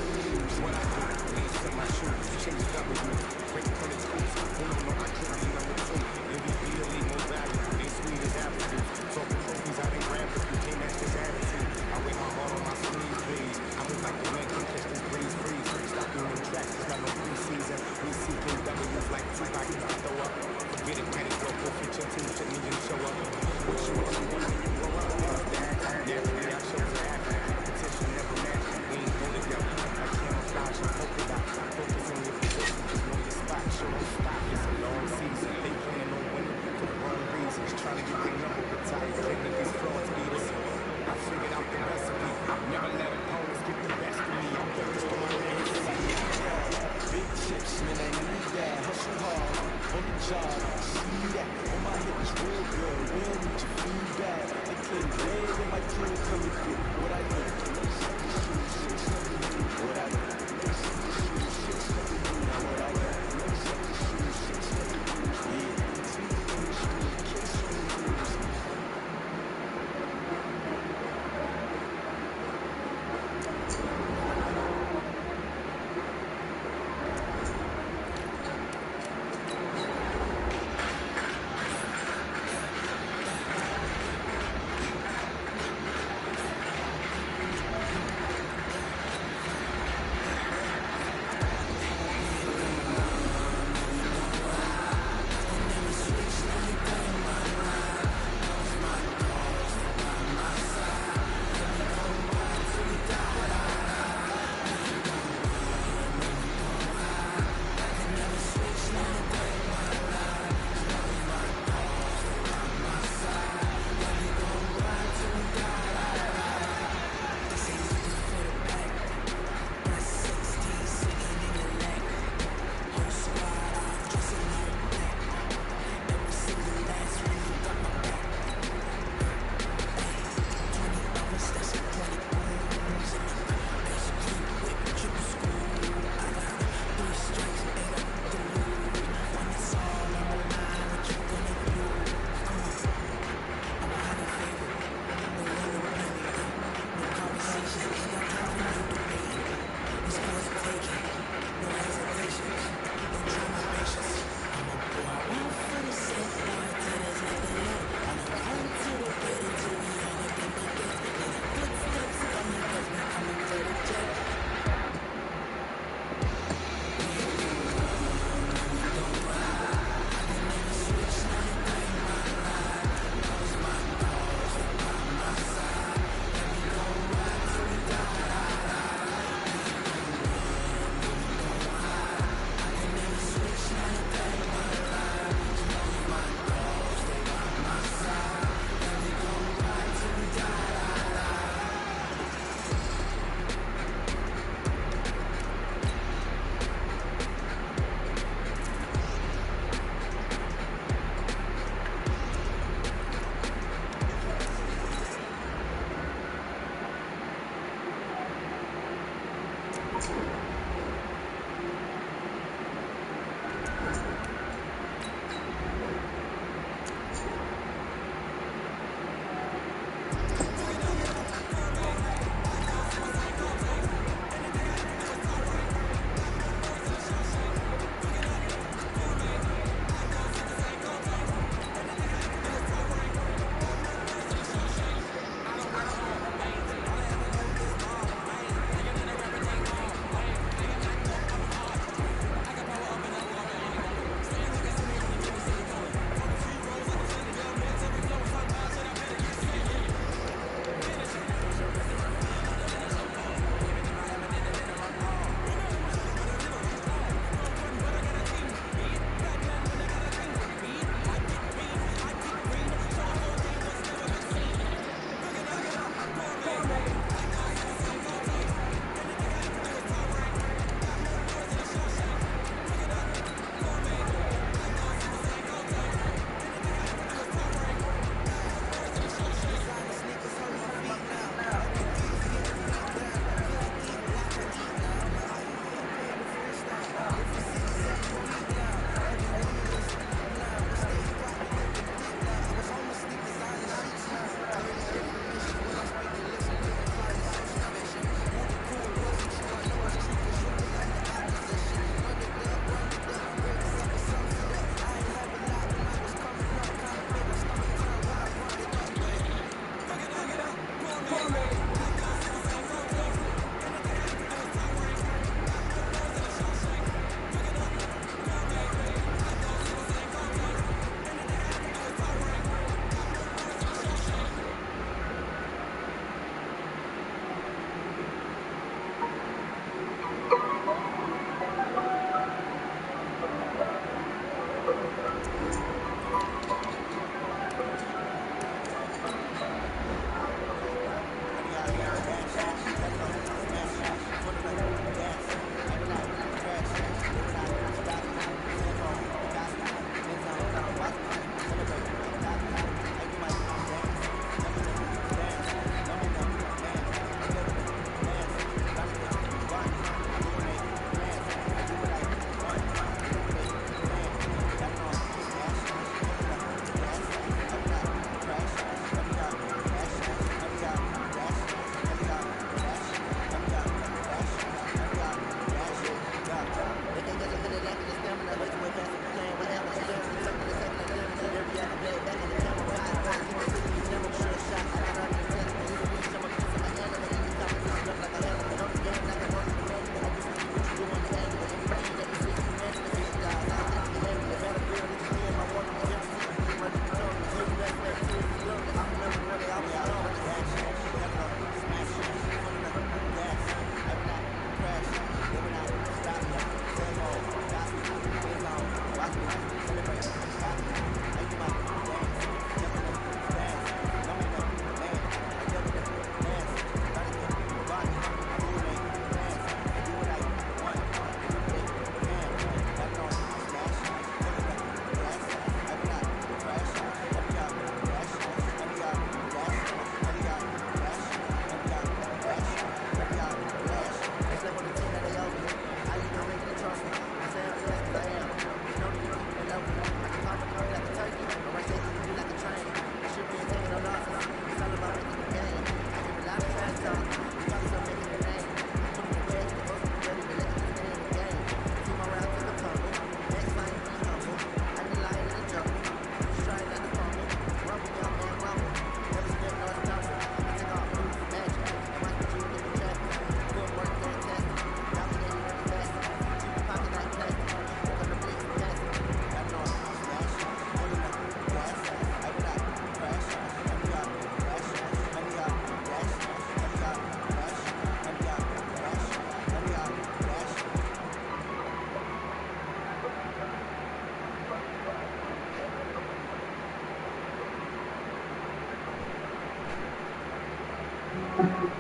Got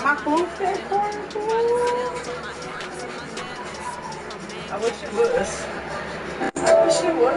my food set for it. I wish it was.